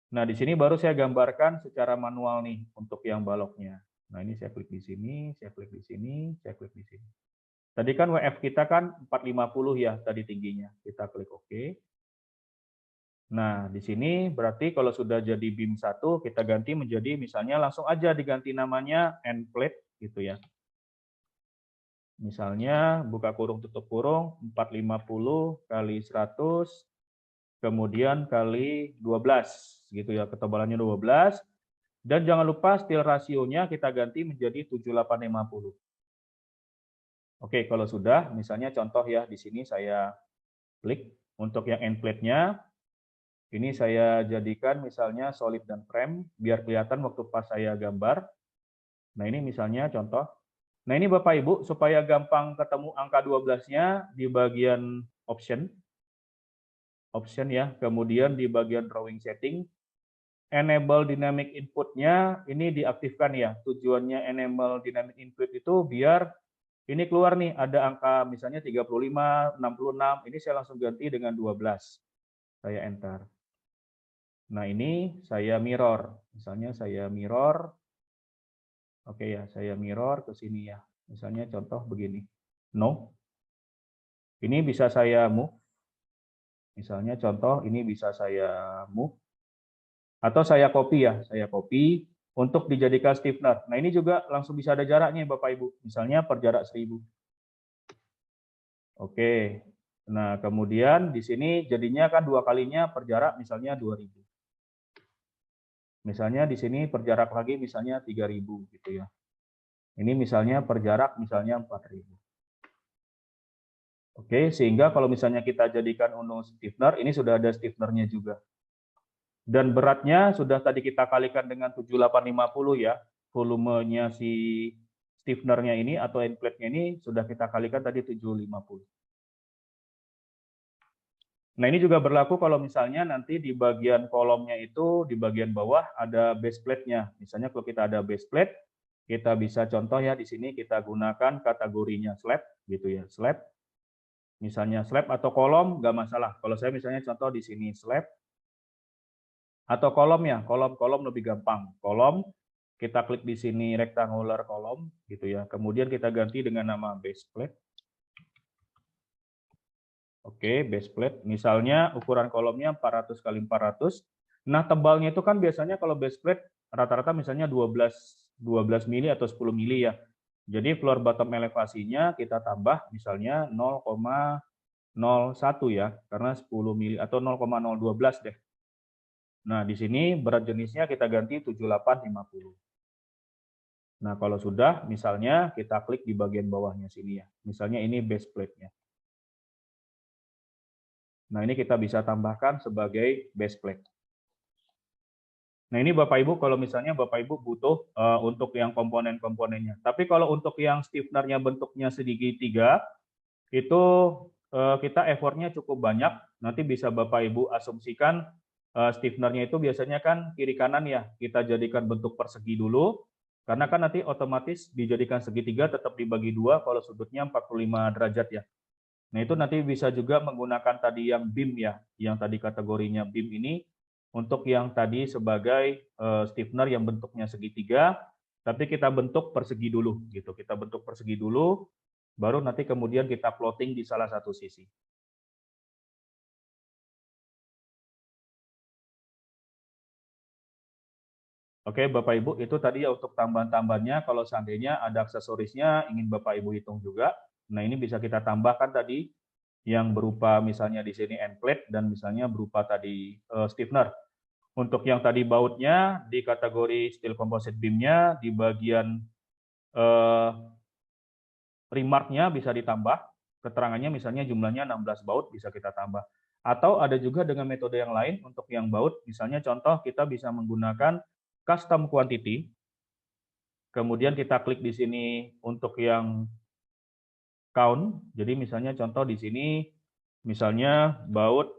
Nah, di sini baru saya gambarkan secara manual nih untuk yang baloknya. Nah, ini saya klik di sini, saya klik di sini, saya klik di sini. Tadi kan WF kita kan 450 ya, tadi tingginya. Kita klik OK. Nah, di sini berarti kalau sudah jadi BIM 1, kita ganti menjadi misalnya langsung aja diganti namanya end plate gitu ya. Misalnya buka kurung tutup kurung 450 kali 100 kemudian kali 12 gitu ya, ketebalannya 12 dan jangan lupa steel rasionya kita ganti menjadi 7850. Oke, kalau sudah misalnya contoh ya di sini saya klik untuk yang end plate-nya. Ini saya jadikan misalnya solid dan frame, biar kelihatan waktu pas saya gambar. Nah ini misalnya contoh. Nah ini Bapak Ibu, supaya gampang ketemu angka 12-nya di bagian option ya, kemudian di bagian drawing setting, enable dynamic input-nya ini diaktifkan ya. Tujuannya enable dynamic input itu biar ini keluar nih, ada angka misalnya 35, 66, ini saya langsung ganti dengan 12. Saya enter. Nah, ini saya mirror. Misalnya saya mirror. Oke ya, saya mirror ke sini ya. Misalnya contoh begini. No. Ini bisa saya move. Misalnya contoh ini bisa saya move. Atau saya copy ya. Saya copy untuk dijadikan stiffener. Nah, ini juga langsung bisa ada jaraknya Bapak Ibu. Misalnya per jarak 1000. Oke. Nah, kemudian di sini jadinya kan dua kalinya per jarak misalnya 2000. Misalnya di sini perjarak lagi misalnya 3000 gitu ya. Ini misalnya perjarak misalnya 4000. Oke, sehingga kalau misalnya kita jadikan untuk stiffener, ini sudah ada stiffenernya juga. Dan beratnya sudah tadi kita kalikan dengan 7850 ya, volumenya si stiffenernya ini atau end plate-nya ini sudah kita kalikan tadi 750. Nah, ini juga berlaku kalau misalnya nanti di bagian kolomnya itu, di bagian bawah ada base plate-nya. Misalnya kalau kita ada base plate, kita bisa contoh ya di sini kita gunakan kategorinya slab, gitu ya, slab. Misalnya slab atau kolom, nggak masalah. Kalau saya misalnya contoh di sini slab, atau kolom ya, kolom lebih gampang. Kolom, kita klik di sini rectangular kolom, gitu ya. Kemudian kita ganti dengan nama base plate. Oke, base plate. Misalnya ukuran kolomnya 400 kali 400. Nah, tebalnya itu kan biasanya kalau base plate rata-rata misalnya 12 mili atau 10 mili ya. Jadi floor bottom elevasinya kita tambah misalnya 0,01 ya, karena 10 mili atau 0,012 deh. Nah, di sini berat jenisnya kita ganti 7850. Nah, kalau sudah, misalnya kita klik di bagian bawahnya sini ya. Misalnya ini base plate-nya. Nah, ini kita bisa tambahkan sebagai base plate. Nah, ini Bapak Ibu, kalau misalnya Bapak Ibu butuh untuk yang komponen-komponennya. Tapi kalau untuk yang stiffener-nya bentuknya segitiga, itu kita effortnya cukup banyak. Nanti bisa Bapak Ibu asumsikan stiffener-nya itu biasanya kan kiri kanan ya. Kita jadikan bentuk persegi dulu. Karena kan nanti otomatis dijadikan segitiga tetap dibagi dua kalau sudutnya 45 derajat ya. Nah, itu nanti bisa juga menggunakan tadi yang beam ya, yang tadi kategorinya beam ini untuk yang tadi sebagai stiffener yang bentuknya segitiga, tapi kita bentuk persegi dulu gitu. Kita bentuk persegi dulu, baru nanti kemudian kita plotting di salah satu sisi. Oke, Bapak Ibu, itu tadi ya untuk tambahan-tambahannya. Kalau seandainya ada aksesorisnya ingin Bapak Ibu hitung juga. Nah, ini bisa kita tambahkan tadi yang berupa misalnya di sini end plate dan misalnya berupa tadi stiffener. Untuk yang tadi bautnya di kategori steel composite beam-nya di bagian remark-nya bisa ditambah, keterangannya misalnya jumlahnya 16 baut bisa kita tambah. Atau ada juga dengan metode yang lain untuk yang baut, misalnya contoh kita bisa menggunakan custom quantity. Kemudian kita klik di sini untuk yang count. Jadi misalnya contoh di sini misalnya baut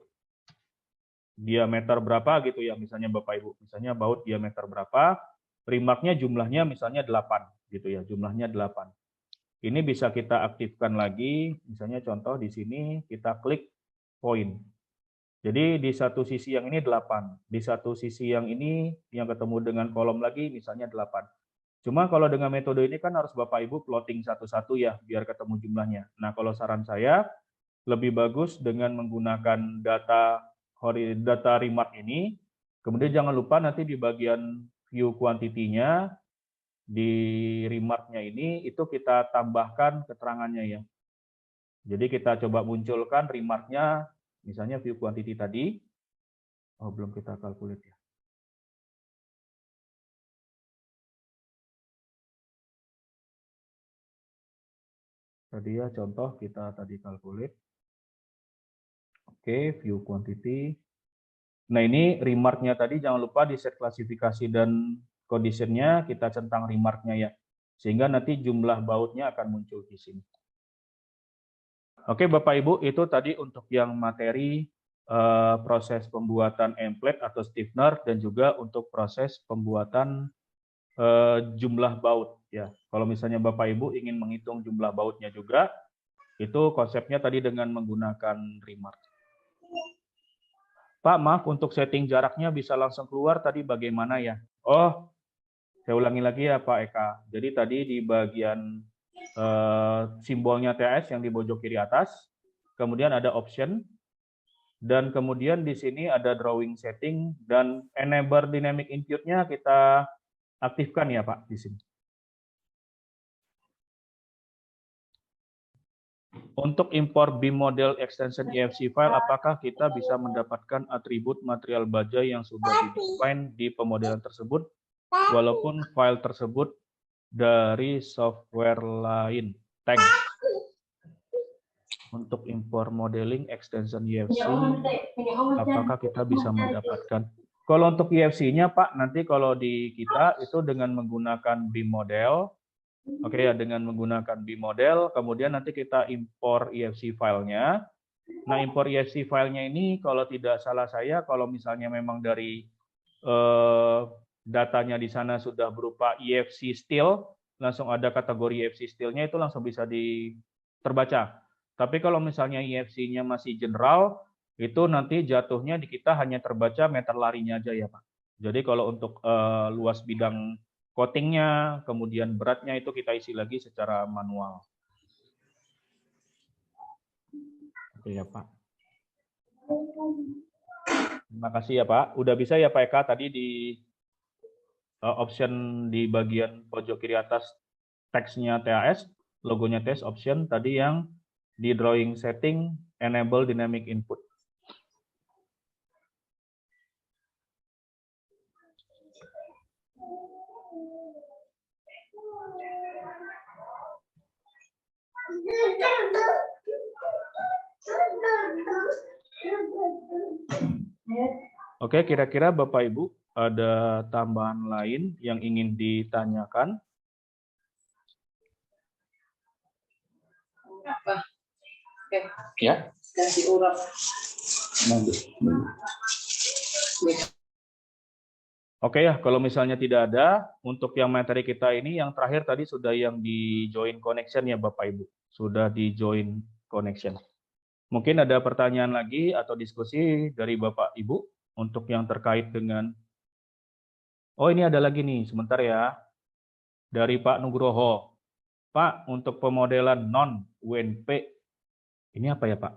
diameter berapa gitu ya, misalnya Bapak Ibu. Misalnya baut diameter berapa, remark-nya jumlahnya misalnya 8 gitu ya, jumlahnya 8. Ini bisa kita aktifkan lagi, misalnya contoh di sini kita klik poin. Jadi di satu sisi yang ini 8, di satu sisi yang ini yang ketemu dengan kolom lagi misalnya 8. Cuma kalau dengan metode ini kan harus Bapak Ibu plotting satu-satu ya, biar ketemu jumlahnya. Nah, kalau saran saya, lebih bagus dengan menggunakan data remark ini, kemudian jangan lupa nanti di bagian view quantity-nya, di remark-nya ini, itu kita tambahkan keterangannya ya. Jadi kita coba munculkan remark-nya, misalnya view quantity tadi, oh belum kita calculate ya. Tadi ya contoh kita tadi calculate. Oke, view quantity. Nah ini remark-nya tadi jangan lupa di set klasifikasi dan condition-nya kita centang remark-nya ya. Sehingga nanti jumlah bautnya akan muncul di sini. Oke Bapak Ibu, itu tadi untuk yang materi proses pembuatan end plate atau stiffener dan juga untuk proses pembuatan jumlah baut ya. Kalau misalnya Bapak Ibu ingin menghitung jumlah bautnya juga, itu konsepnya tadi dengan menggunakan remark. Pak, maaf untuk setting jaraknya bisa langsung keluar tadi bagaimana ya? Oh, saya ulangi lagi ya Pak Eka. Jadi tadi di bagian simbolnya TS yang di pojok kiri atas, kemudian ada option, dan kemudian di sini ada drawing setting dan enable dynamic input-nya kita aktifkan ya Pak di sini. Untuk impor BIM model extension EFC file, apakah kita bisa mendapatkan atribut material baja yang sudah di-define di pemodelan tersebut, walaupun file tersebut dari software lain? Thanks. untuk impor modeling extension UFC, apakah kita bisa mendapatkan? Kalau untuk UFC-nya Pak, nanti kalau di kita itu dengan menggunakan BIM model, oke ya, dengan menggunakan BIM model, kemudian nanti kita impor EFC filenya. Nah, impor EFC filenya ini kalau tidak salah saya, kalau misalnya memang dari datanya di sana sudah berupa EFC still, langsung ada kategori EFC still-nya itu langsung bisa terbaca. Tapi kalau misalnya EFC-nya masih general, itu nanti jatuhnya di kita hanya terbaca meter larinya aja ya Pak. Jadi kalau untuk luas bidang coatingnya, kemudian beratnya itu kita isi lagi secara manual. Oke ya Pak. Terima kasih ya Pak. Udah bisa ya Pak Eka tadi di option di bagian pojok kiri atas teksnya TAS, logonya TAS option tadi yang di drawing setting enable dynamic input. Oke, kira-kira Bapak Ibu ada tambahan lain yang ingin ditanyakan? Ya. Ganti urap. Oke ya, kalau misalnya tidak ada, untuk yang materi kita ini yang terakhir tadi sudah yang di join connection ya Bapak Ibu. Sudah di join connection. Mungkin ada pertanyaan lagi atau diskusi dari Bapak Ibu untuk yang terkait dengan, oh ini ada lagi nih, sebentar ya, dari Pak Nugroho. Pak, untuk pemodelan non-UNP, ini apa ya Pak?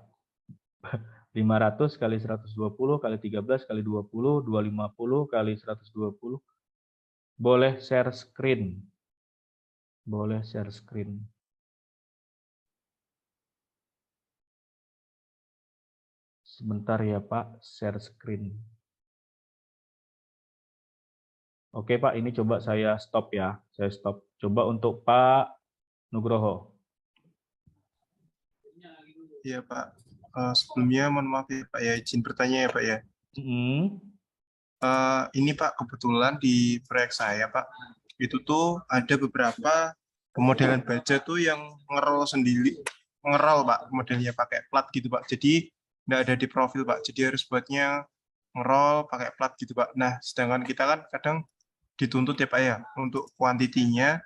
500 kali 120 kali 13 kali 20, 250 kali 120. Boleh share screen. Boleh share screen. Sebentar ya Pak, share screen. Oke Pak, ini coba saya stop ya. Saya stop. Coba untuk Pak Nugroho. Iya Pak, sebelumnya mohon maaf ya Pak ya, izin bertanya ya Pak ya. Ini Pak, kebetulan di proyek saya Pak, itu tuh ada beberapa pemodelan baja tuh yang ngerol sendiri, ngerol Pak, modelnya pakai plat gitu Pak. Jadi nggak ada di profil Pak, jadi harus buatnya ngerol pakai plat gitu Pak. Nah, sedangkan kita kan kadang dituntut ya Pak ya, untuk kuantitinya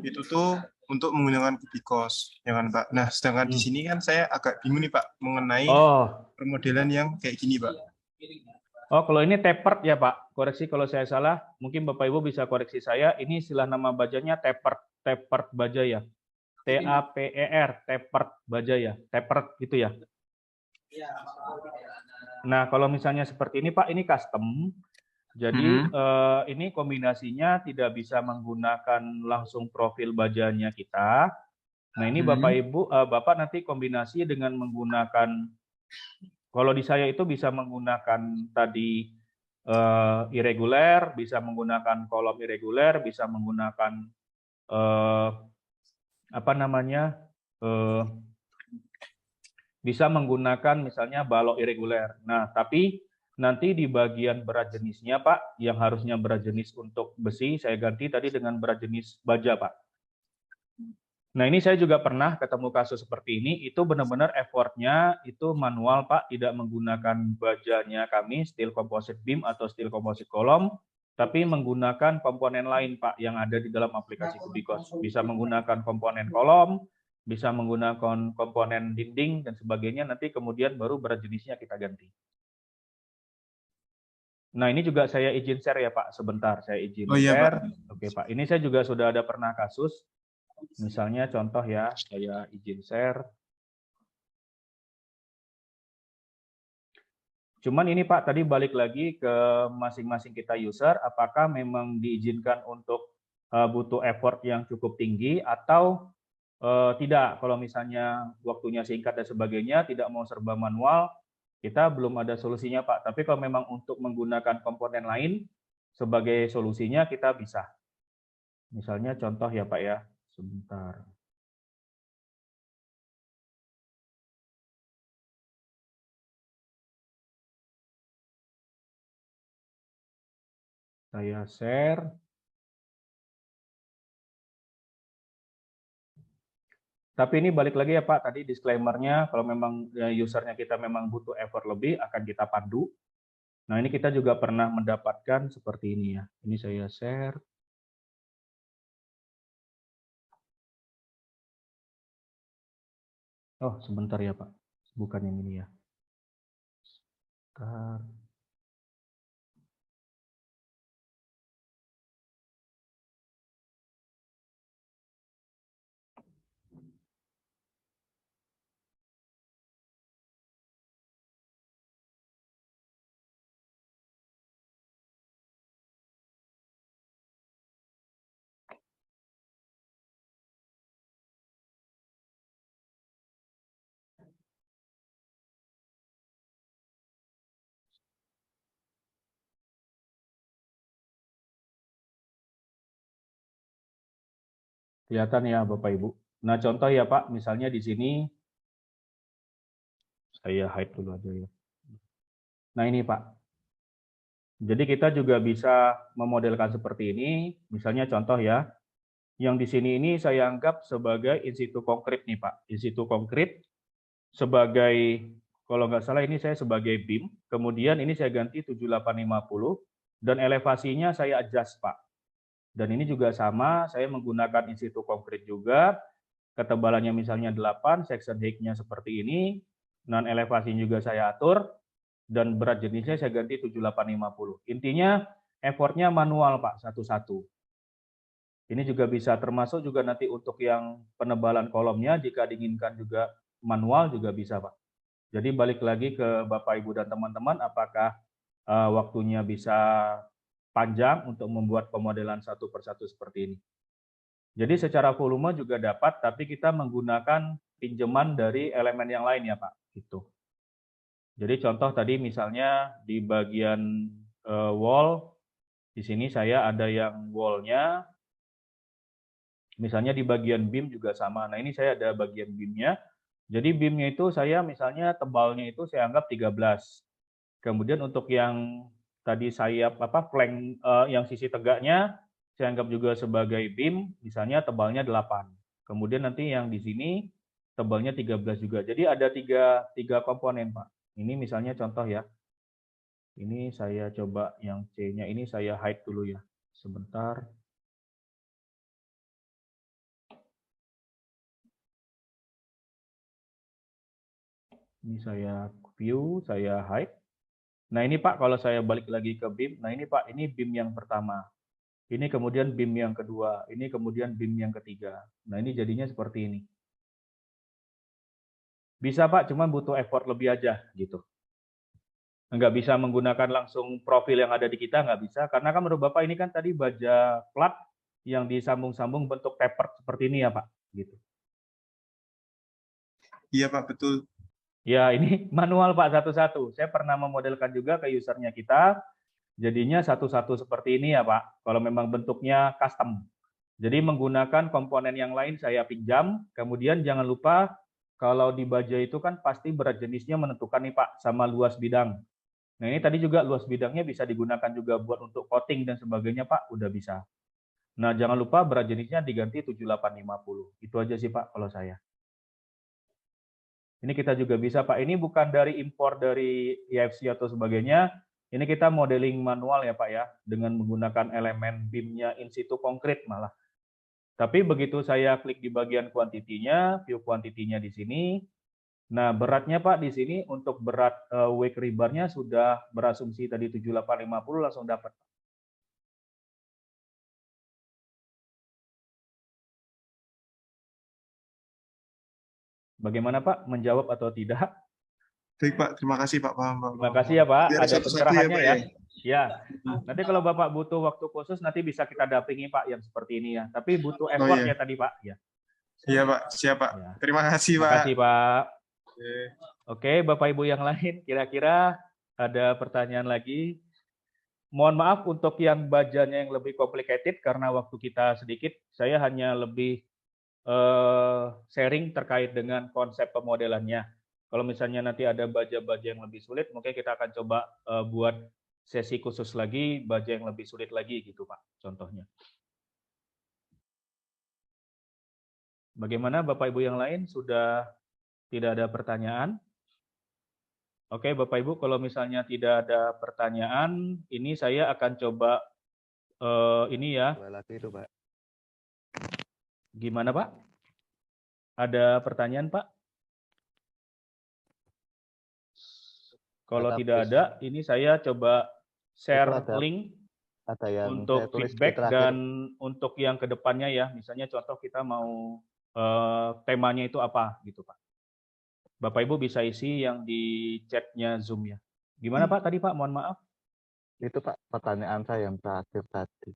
itu tuh untuk menggunakan kubikos, ya kan Pak. Nah, sedangkan di sini kan saya agak bingung nih Pak mengenai permodelan yang kayak gini Pak. Oh, kalau ini tapered ya Pak. Koreksi kalau saya salah, mungkin Bapak Ibu bisa koreksi saya. Ini istilah nama bajanya tapered baja ya. TAPER, tapered baja ya. Tapered gitu ya. Nah, kalau misalnya seperti ini Pak, ini custom. Jadi ini kombinasinya tidak bisa menggunakan langsung profil bajanya kita. Nah ini Bapak Ibu, Bapak nanti kombinasi dengan menggunakan, kalau di saya itu bisa menggunakan tadi irregular, bisa menggunakan kolom irregular, bisa menggunakan apa namanya, bisa menggunakan misalnya balok irregular. Nah tapi nanti di bagian berat jenisnya Pak, yang harusnya berat jenis untuk besi, saya ganti tadi dengan berat jenis baja Pak. Nah ini saya juga pernah ketemu kasus seperti ini, itu benar-benar effortnya itu manual Pak, tidak menggunakan bajanya kami, steel composite beam atau steel composite kolom, tapi menggunakan komponen lain Pak, yang ada di dalam aplikasi Kubikos. Bisa menggunakan komponen kolom, bisa menggunakan komponen dinding, dan sebagainya, nanti kemudian baru berat jenisnya kita ganti. Nah, ini juga saya izin share ya Pak, sebentar saya izin share. Pak. Oke Pak, ini saya juga sudah ada pernah kasus. Misalnya contoh ya, saya izin share. Cuman ini Pak, tadi balik lagi ke masing-masing kita user, apakah memang diizinkan untuk butuh effort yang cukup tinggi atau tidak. Kalau misalnya waktunya singkat dan sebagainya, tidak mau serba manual, kita belum ada solusinya Pak, tapi kalau memang untuk menggunakan komponen lain sebagai solusinya kita bisa. Misalnya contoh ya Pak ya, sebentar. Saya share. Tapi ini balik lagi ya Pak, tadi disclaimer-nya kalau memang usernya kita memang butuh effort lebih akan kita pandu. Nah ini kita juga pernah mendapatkan seperti ini ya. Ini saya share. Oh sebentar ya Pak, bukan yang ini ya. Sebentar. Kelihatan ya Bapak Ibu. Nah contoh ya Pak, misalnya di sini saya hide dulu aja ya. Nah ini Pak. Jadi kita juga bisa memodelkan seperti ini. Misalnya contoh ya, yang di sini ini saya anggap sebagai in situ konkret nih Pak. In situ konkret sebagai, kalau nggak salah ini saya sebagai beam. Kemudian ini saya ganti 7850 dan elevasinya saya adjust Pak. Dan ini juga sama, saya menggunakan in situ konkret juga. Ketebalannya misalnya 8, section height-nya seperti ini. Non elevasinya juga saya atur. Dan berat jenisnya saya ganti 7850. Intinya effortnya manual Pak, satu-satu. Ini juga bisa termasuk juga nanti untuk yang penebalan kolomnya, jika diinginkan juga manual juga bisa Pak. Jadi balik lagi ke Bapak Ibu dan teman-teman, apakah waktunya bisa panjang untuk membuat pemodelan satu persatu seperti ini. Jadi secara volume juga dapat, tapi kita menggunakan pinjaman dari elemen yang lain ya Pak. Gitu. Jadi contoh tadi misalnya di bagian wall, di sini saya ada yang wall-nya, misalnya di bagian beam juga sama. Nah ini saya ada bagian beam-nya. Jadi beam-nya itu saya misalnya tebalnya itu saya anggap 13. Kemudian untuk yang tadi sayap flank yang sisi tegaknya saya anggap juga sebagai beam, misalnya tebalnya 8. Kemudian nanti yang di sini tebalnya 13 juga. Jadi ada tiga komponen Pak. Ini misalnya contoh ya. Ini saya coba yang C-nya ini saya hide dulu ya. Sebentar. Ini saya view, saya hide. Nah ini Pak, kalau saya balik lagi ke beam, nah ini Pak, ini beam yang pertama. Ini kemudian beam yang kedua, ini kemudian beam yang ketiga. Nah ini jadinya seperti ini. Bisa Pak, cuma butuh effort lebih aja gitu. Nggak bisa menggunakan langsung profil yang ada di kita, nggak bisa. Karena kan menurut Bapak ini kan tadi baja plat yang disambung-sambung bentuk tapered seperti ini ya Pak. Gitu. Iya Pak, betul. Ya ini manual Pak satu-satu. Saya pernah memodelkan juga ke usernya kita. Jadinya satu-satu seperti ini ya Pak. Kalau memang bentuknya custom. Jadi menggunakan komponen yang lain saya pinjam. Kemudian jangan lupa kalau di baja itu kan pasti berat jenisnya menentukan nih Pak sama luas bidang. Nah ini tadi juga luas bidangnya bisa digunakan juga buat untuk coating dan sebagainya Pak, udah bisa. Nah jangan lupa berat jenisnya diganti 7850. Itu aja sih Pak kalau saya. Ini kita juga bisa Pak, ini bukan dari impor dari IFC atau sebagainya. Ini kita modeling manual ya Pak ya, dengan menggunakan elemen beam-nya in situ konkret malah. Tapi begitu saya klik di bagian kuantitinya, view kuantitinya di sini. Nah, beratnya Pak di sini untuk berat wake rebar-nya sudah berasumsi tadi 7850 langsung dapat. Bagaimana Pak, menjawab atau tidak? Baik Pak, terima kasih Pak. Paham, Pak. Terima kasih ya Pak, Biar ada satu-satu pencerahannya ya, Pak, ya. Ya, nanti kalau Bapak butuh waktu khusus nanti bisa kita dampingi Pak yang seperti ini ya. Tapi butuh effort ya tadi Pak. Ya. Iya Pak, siap Pak. Ya. Terima kasih Pak. Terima kasih Pak. Oke. Oke, Bapak Ibu yang lain, kira-kira ada pertanyaan lagi? Mohon maaf untuk yang bajanya yang lebih complicated karena waktu kita sedikit, saya hanya lebih sharing terkait dengan konsep pemodelannya. Kalau misalnya nanti ada baja-baja yang lebih sulit, mungkin kita akan coba buat sesi khusus lagi, baja yang lebih sulit lagi gitu Pak, contohnya. Bagaimana Bapak Ibu yang lain, sudah tidak ada pertanyaan? Oke Bapak Ibu, kalau misalnya tidak ada pertanyaan, ini saya akan coba ini ya. Lagi itu, Pak. Gimana Pak? Ada pertanyaan Pak? Kalau tidak ada, ini saya coba share link Ada yang untuk saya tulis di feedback terakhir. dan untuk yang kedepannya ya. Misalnya contoh kita mau temanya itu apa gitu Pak. Bapak Ibu bisa isi yang di chatnya Zoom ya. Gimana Pak tadi Pak? Mohon maaf. Itu Pak, pertanyaan saya yang terakhir tadi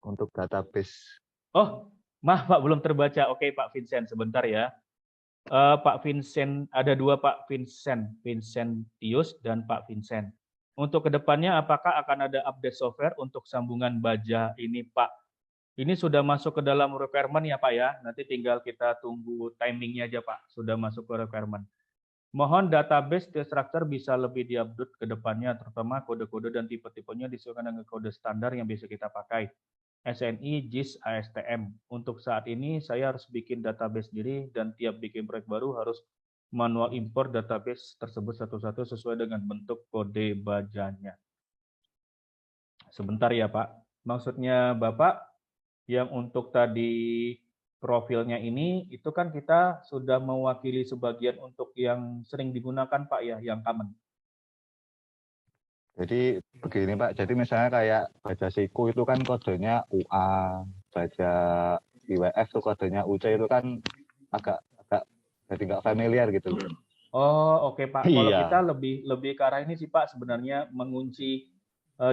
untuk database. Oh, maaf Pak, belum terbaca. Oke Pak Vincent, sebentar ya. Pak Vincent, ada dua Pak Vincent, Vincentius dan Pak Vincent. Untuk kedepannya apakah akan ada update software untuk sambungan baja ini Pak? Ini sudah masuk ke dalam requirement ya Pak ya, nanti tinggal kita tunggu timingnya aja Pak, sudah masuk ke requirement. Mohon database structure bisa lebih diupdate ke depannya, terutama kode-kode dan tipe-tipenya disesuaikan dengan kode standar yang bisa kita pakai. SNI, JIS, ASTM. Untuk saat ini saya harus bikin database sendiri dan tiap bikin proyek baru harus manual import database tersebut satu-satu sesuai dengan bentuk kode bajanya. Sebentar ya Pak, maksudnya Bapak yang untuk tadi profilnya ini, itu kan kita sudah mewakili sebagian untuk yang sering digunakan Pak ya, yang common. Jadi begini Pak, jadi misalnya kayak baja siku itu kan kodenya UA, baja IWF itu kodenya UC itu kan agak jadi nggak familiar gitu. Oh oke Pak, kalau Iya. kita lebih ke arah ini sih Pak, sebenarnya mengunci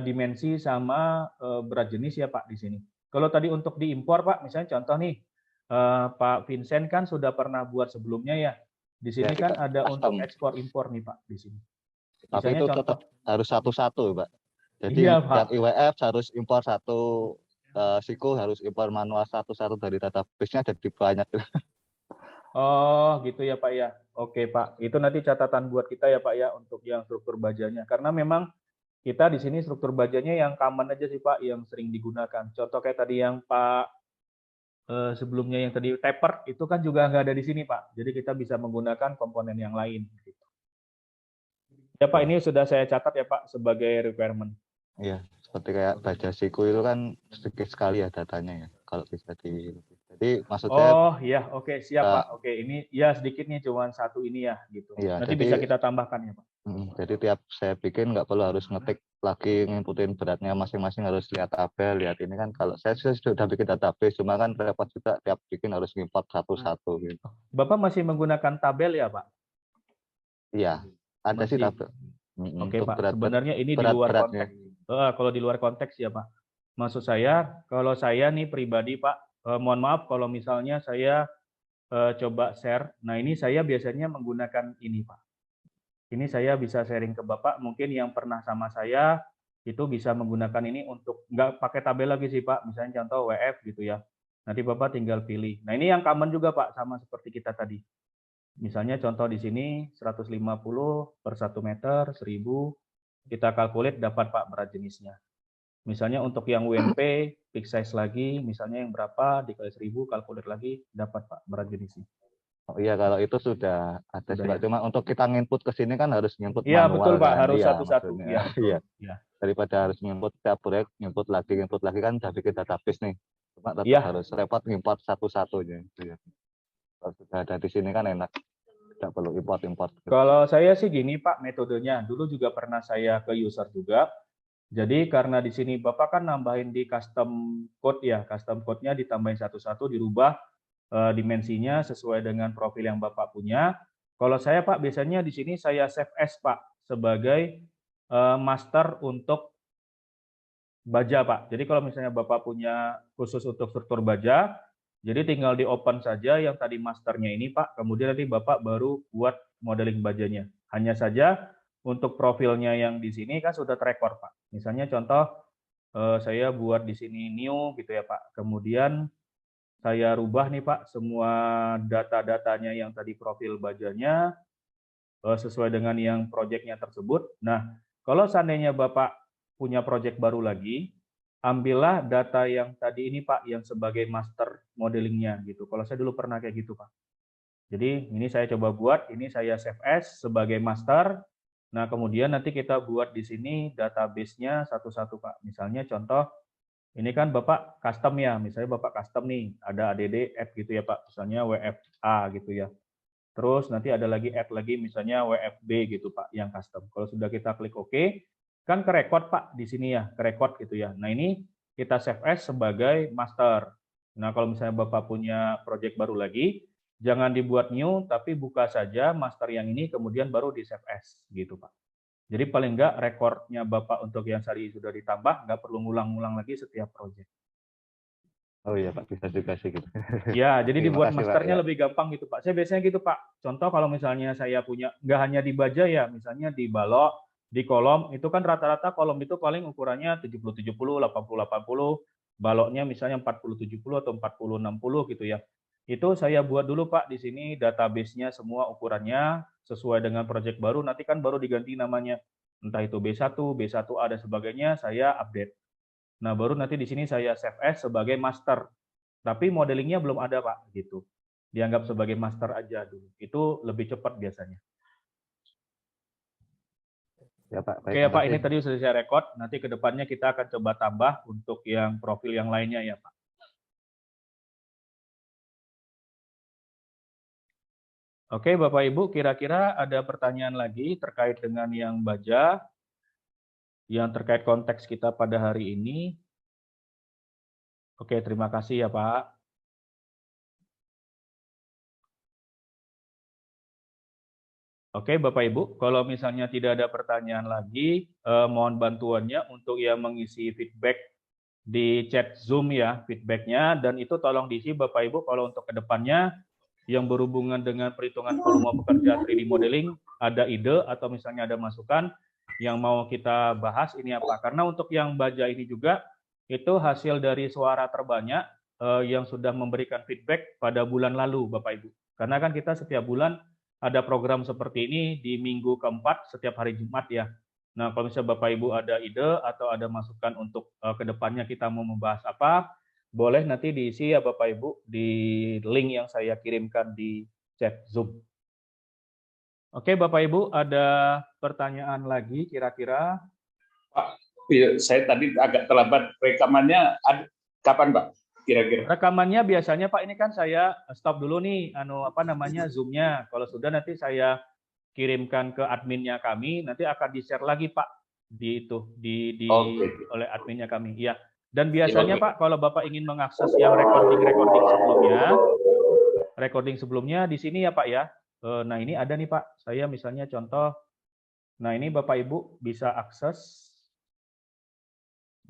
dimensi sama berat jenis ya Pak di sini. Kalau tadi untuk diimpor Pak, misalnya contoh nih, Pak Vincent kan sudah pernah buat sebelumnya ya. Di sini Ya, kan ada custom. untuk ekspor impor nih Pak di sini. Tapi Misalnya itu contoh, tetap harus satu-satu Pak. Jadi iya, Pak. tiap IWF harus impor satu, siku harus impor manual satu-satu dari database-nya jadi banyak. Oh gitu ya Pak ya. Oke Pak, itu nanti catatan buat kita ya Pak ya untuk yang struktur bajanya. Karena memang kita di sini struktur bajanya yang common aja sih Pak, yang sering digunakan. Contoh kayak tadi yang Pak sebelumnya yang tadi taper itu kan juga nggak ada di sini Pak. Jadi kita bisa menggunakan komponen yang lain. Gitu. Ya Pak, ini sudah saya catat ya Pak sebagai requirement. Iya, seperti kayak baja siku itu kan sedikit sekali ya datanya ya. Kalau bisa jadi maksudnya. Oh iya, oke siap Pak. Oke, ini ya sedikit nih cuma satu ini ya gitu. Iya, Nanti jadi, bisa kita tambahkan ya Pak. Jadi tiap saya bikin nggak perlu harus ngetik lagi ngikutin beratnya masing-masing, harus lihat tabel, lihat ini kan. Kalau saya sudah bikin database, cuma kan repot juga tiap bikin harus import satu-satu gitu. Bapak masih menggunakan tabel ya Pak? Iya, ada sih tabel. Oke Pak, sebenarnya ini di luar konteks. Kalau di luar konteks ya Pak. Maksud saya, kalau saya nih pribadi Pak, mohon maaf kalau misalnya saya coba share. Nah ini saya biasanya menggunakan ini Pak. Ini saya bisa sharing ke Bapak, mungkin yang pernah sama saya itu bisa menggunakan ini untuk nggak pakai tabel lagi sih Pak, misalnya contoh WF gitu ya. Nanti Bapak tinggal pilih. Nah ini yang common juga Pak, sama seperti kita tadi. Misalnya contoh di sini 150 per 1 meter, 1000, kita kalkulate dapat Pak berat jenisnya. Misalnya untuk yang UNP, fix size lagi, misalnya yang berapa, dikali 1000, kalkulate lagi, dapat Pak berat jenisnya. Oh iya, kalau itu sudah ada sih Pak. Cuma untuk kita nginput ke sini kan harus nginput manual. Iya betul Pak, kan? harus iya, satu-satu. Iya. Iya. Daripada harus nginput tiap proyek, nginput lagi kan udah bikin database nih. Cuma tetap harus repot ngimport satu-satunya. Iya. Kalau sudah ada di sini kan enak, tidak perlu import. Kalau saya sih gini Pak metodenya, dulu juga pernah saya ke user juga. Jadi karena di sini Bapak kan nambahin di custom code ya, custom code-nya ditambahin satu-satu, dirubah dimensinya sesuai dengan profil yang Bapak punya. Kalau saya Pak biasanya di sini saya save as Pak sebagai master untuk baja Pak. Jadi kalau misalnya Bapak punya khusus untuk struktur baja, jadi tinggal di open saja yang tadi masternya ini Pak, kemudian nanti Bapak baru buat modeling bajanya. Hanya saja untuk profilnya yang di sini kan sudah terekor Pak. Misalnya contoh saya buat di sini new gitu ya Pak. Kemudian saya rubah nih Pak semua data-datanya yang tadi profil bajanya sesuai dengan yang proyeknya tersebut. Nah, kalau seandainya Bapak punya project baru lagi, ambillah data yang tadi ini Pak, yang sebagai master modelingnya gitu. Kalau saya dulu pernah kayak gitu Pak. Jadi ini saya coba buat, ini saya save as sebagai master. Nah kemudian nanti kita buat di sini database-nya satu-satu Pak. Misalnya contoh, ini kan Bapak custom ya, misalnya Bapak custom nih, ada add add gitu ya Pak, misalnya WFA gitu ya. Terus nanti ada lagi add lagi misalnya WFB gitu Pak, yang custom. Kalau sudah kita klik OK, kan ke record Pak di sini ya, ke record gitu ya. Nah ini kita save as sebagai master. Nah kalau misalnya Bapak punya project baru lagi, jangan dibuat new, tapi buka saja master yang ini, kemudian baru di save as gitu Pak. Jadi paling enggak rekornya Bapak untuk yang tadi sudah ditambah, nggak perlu ngulang-ngulang lagi setiap project. Oh iya Pak, bisa juga sih gitu. Ya, jadi Terima dibuat kasih, Pak, masternya ya. lebih gampang gitu Pak. Saya biasanya gitu Pak. Contoh kalau misalnya saya punya, nggak hanya di baja ya, misalnya di balok, di kolom, itu kan rata-rata kolom itu paling ukurannya 70-70, 80-80, baloknya misalnya 40-70 atau 40-60 gitu ya. Itu saya buat dulu Pak di sini database-nya semua ukurannya sesuai dengan project baru, nanti kan baru diganti namanya. Entah itu B1, B1A dan sebagainya, saya update. Nah, baru nanti di sini saya save as sebagai master. Tapi modelingnya belum ada Pak, gitu. Dianggap sebagai master aja dulu. Itu lebih cepat biasanya. Ya Pak, Oke ya Pak, ini tadi sudah saya record. Nanti ke depannya kita akan coba tambah untuk yang profil yang lainnya ya Pak. Oke Bapak Ibu, kira-kira ada pertanyaan lagi terkait dengan yang baja, yang terkait konteks kita pada hari ini? Oke, terima kasih ya Pak. Oke Bapak Ibu, kalau misalnya tidak ada pertanyaan lagi, mohon bantuannya untuk yang mengisi feedback di chat Zoom ya, feedbacknya, dan itu tolong diisi Bapak Ibu kalau untuk kedepannya yang berhubungan dengan perhitungan volume pekerja 3D modeling, ada ide atau misalnya ada masukan yang mau kita bahas ini apa. Karena untuk yang baja ini juga, itu hasil dari suara terbanyak yang sudah memberikan feedback pada bulan lalu Bapak Ibu. Karena kan kita setiap bulan ada program seperti ini di minggu keempat setiap hari Jumat ya. Nah, kalau misalnya Bapak Ibu ada ide atau ada masukan untuk kedepannya kita mau membahas apa, boleh nanti diisi ya Bapak Ibu di link yang saya kirimkan di chat Zoom. Oke Bapak Ibu, ada pertanyaan lagi kira-kira? Pak, saya tadi agak terlambat. Rekamannya kapan Pak? Kira-kira? Rekamannya biasanya Pak, ini kan saya stop dulu nih, Zoom-nya. Kalau sudah nanti saya kirimkan ke adminnya kami, nanti akan di-share lagi Pak oleh adminnya kami. Ya. Dan biasanya Pak, kalau Bapak ingin mengakses yang recording sebelumnya di sini ya Pak ya. Nah ini ada nih Pak, saya misalnya contoh, nah ini Bapak Ibu bisa akses,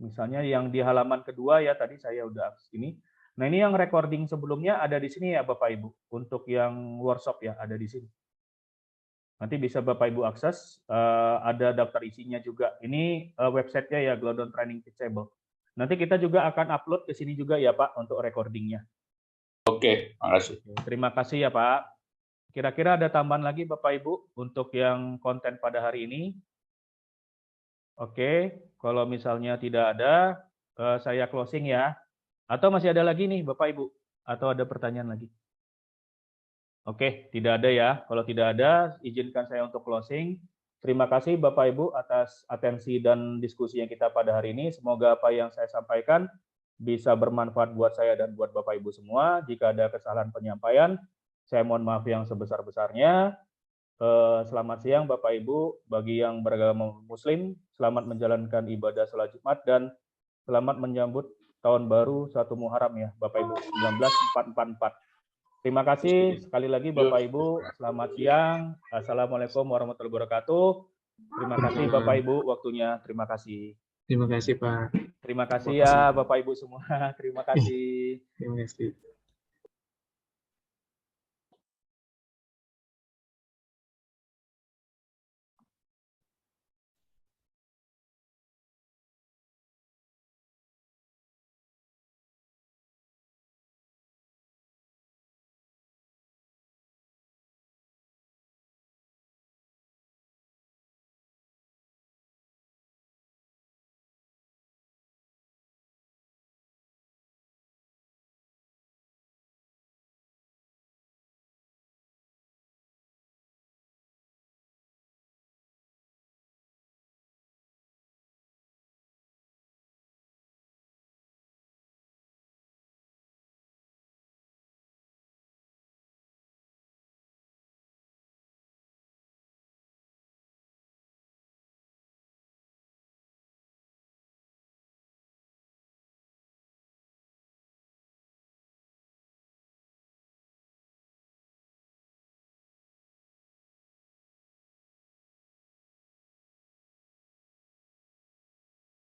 misalnya yang di halaman kedua ya tadi saya udah akses ini. Nah ini yang recording sebelumnya ada di sini ya Bapak Ibu, untuk yang workshop ya ada di sini. Nanti bisa Bapak Ibu akses, ada daftar isinya juga. Ini websitenya ya, Glodon Training Teachable. Nanti kita juga akan upload ke sini juga ya Pak untuk recordingnya. Oke, makasih. Terima kasih ya Pak. Kira-kira ada tambahan lagi Bapak Ibu untuk yang konten pada hari ini? Oke, kalau misalnya tidak ada, saya closing ya. Atau masih ada lagi nih Bapak Ibu? Atau ada pertanyaan lagi? Oke, tidak ada ya. Kalau tidak ada, izinkan saya untuk closing. Terima kasih Bapak Ibu atas atensi dan diskusi yang kita pada hari ini. Semoga apa yang saya sampaikan bisa bermanfaat buat saya dan buat Bapak Ibu semua. Jika ada kesalahan penyampaian, saya mohon maaf yang sebesar-besarnya. Selamat siang Bapak Ibu, bagi yang beragama Muslim, selamat menjalankan ibadah sholat Jumat dan selamat menyambut tahun baru 1 Muharram ya Bapak Ibu, 19444. Terima kasih sekali lagi Bapak Ibu, selamat siang. Assalamualaikum warahmatullahi wabarakatuh. Terima kasih Bapak Ibu waktunya, terima kasih. Terima kasih Pak. Terima kasih ya Bapak Ibu semua, terima kasih. Terima kasih.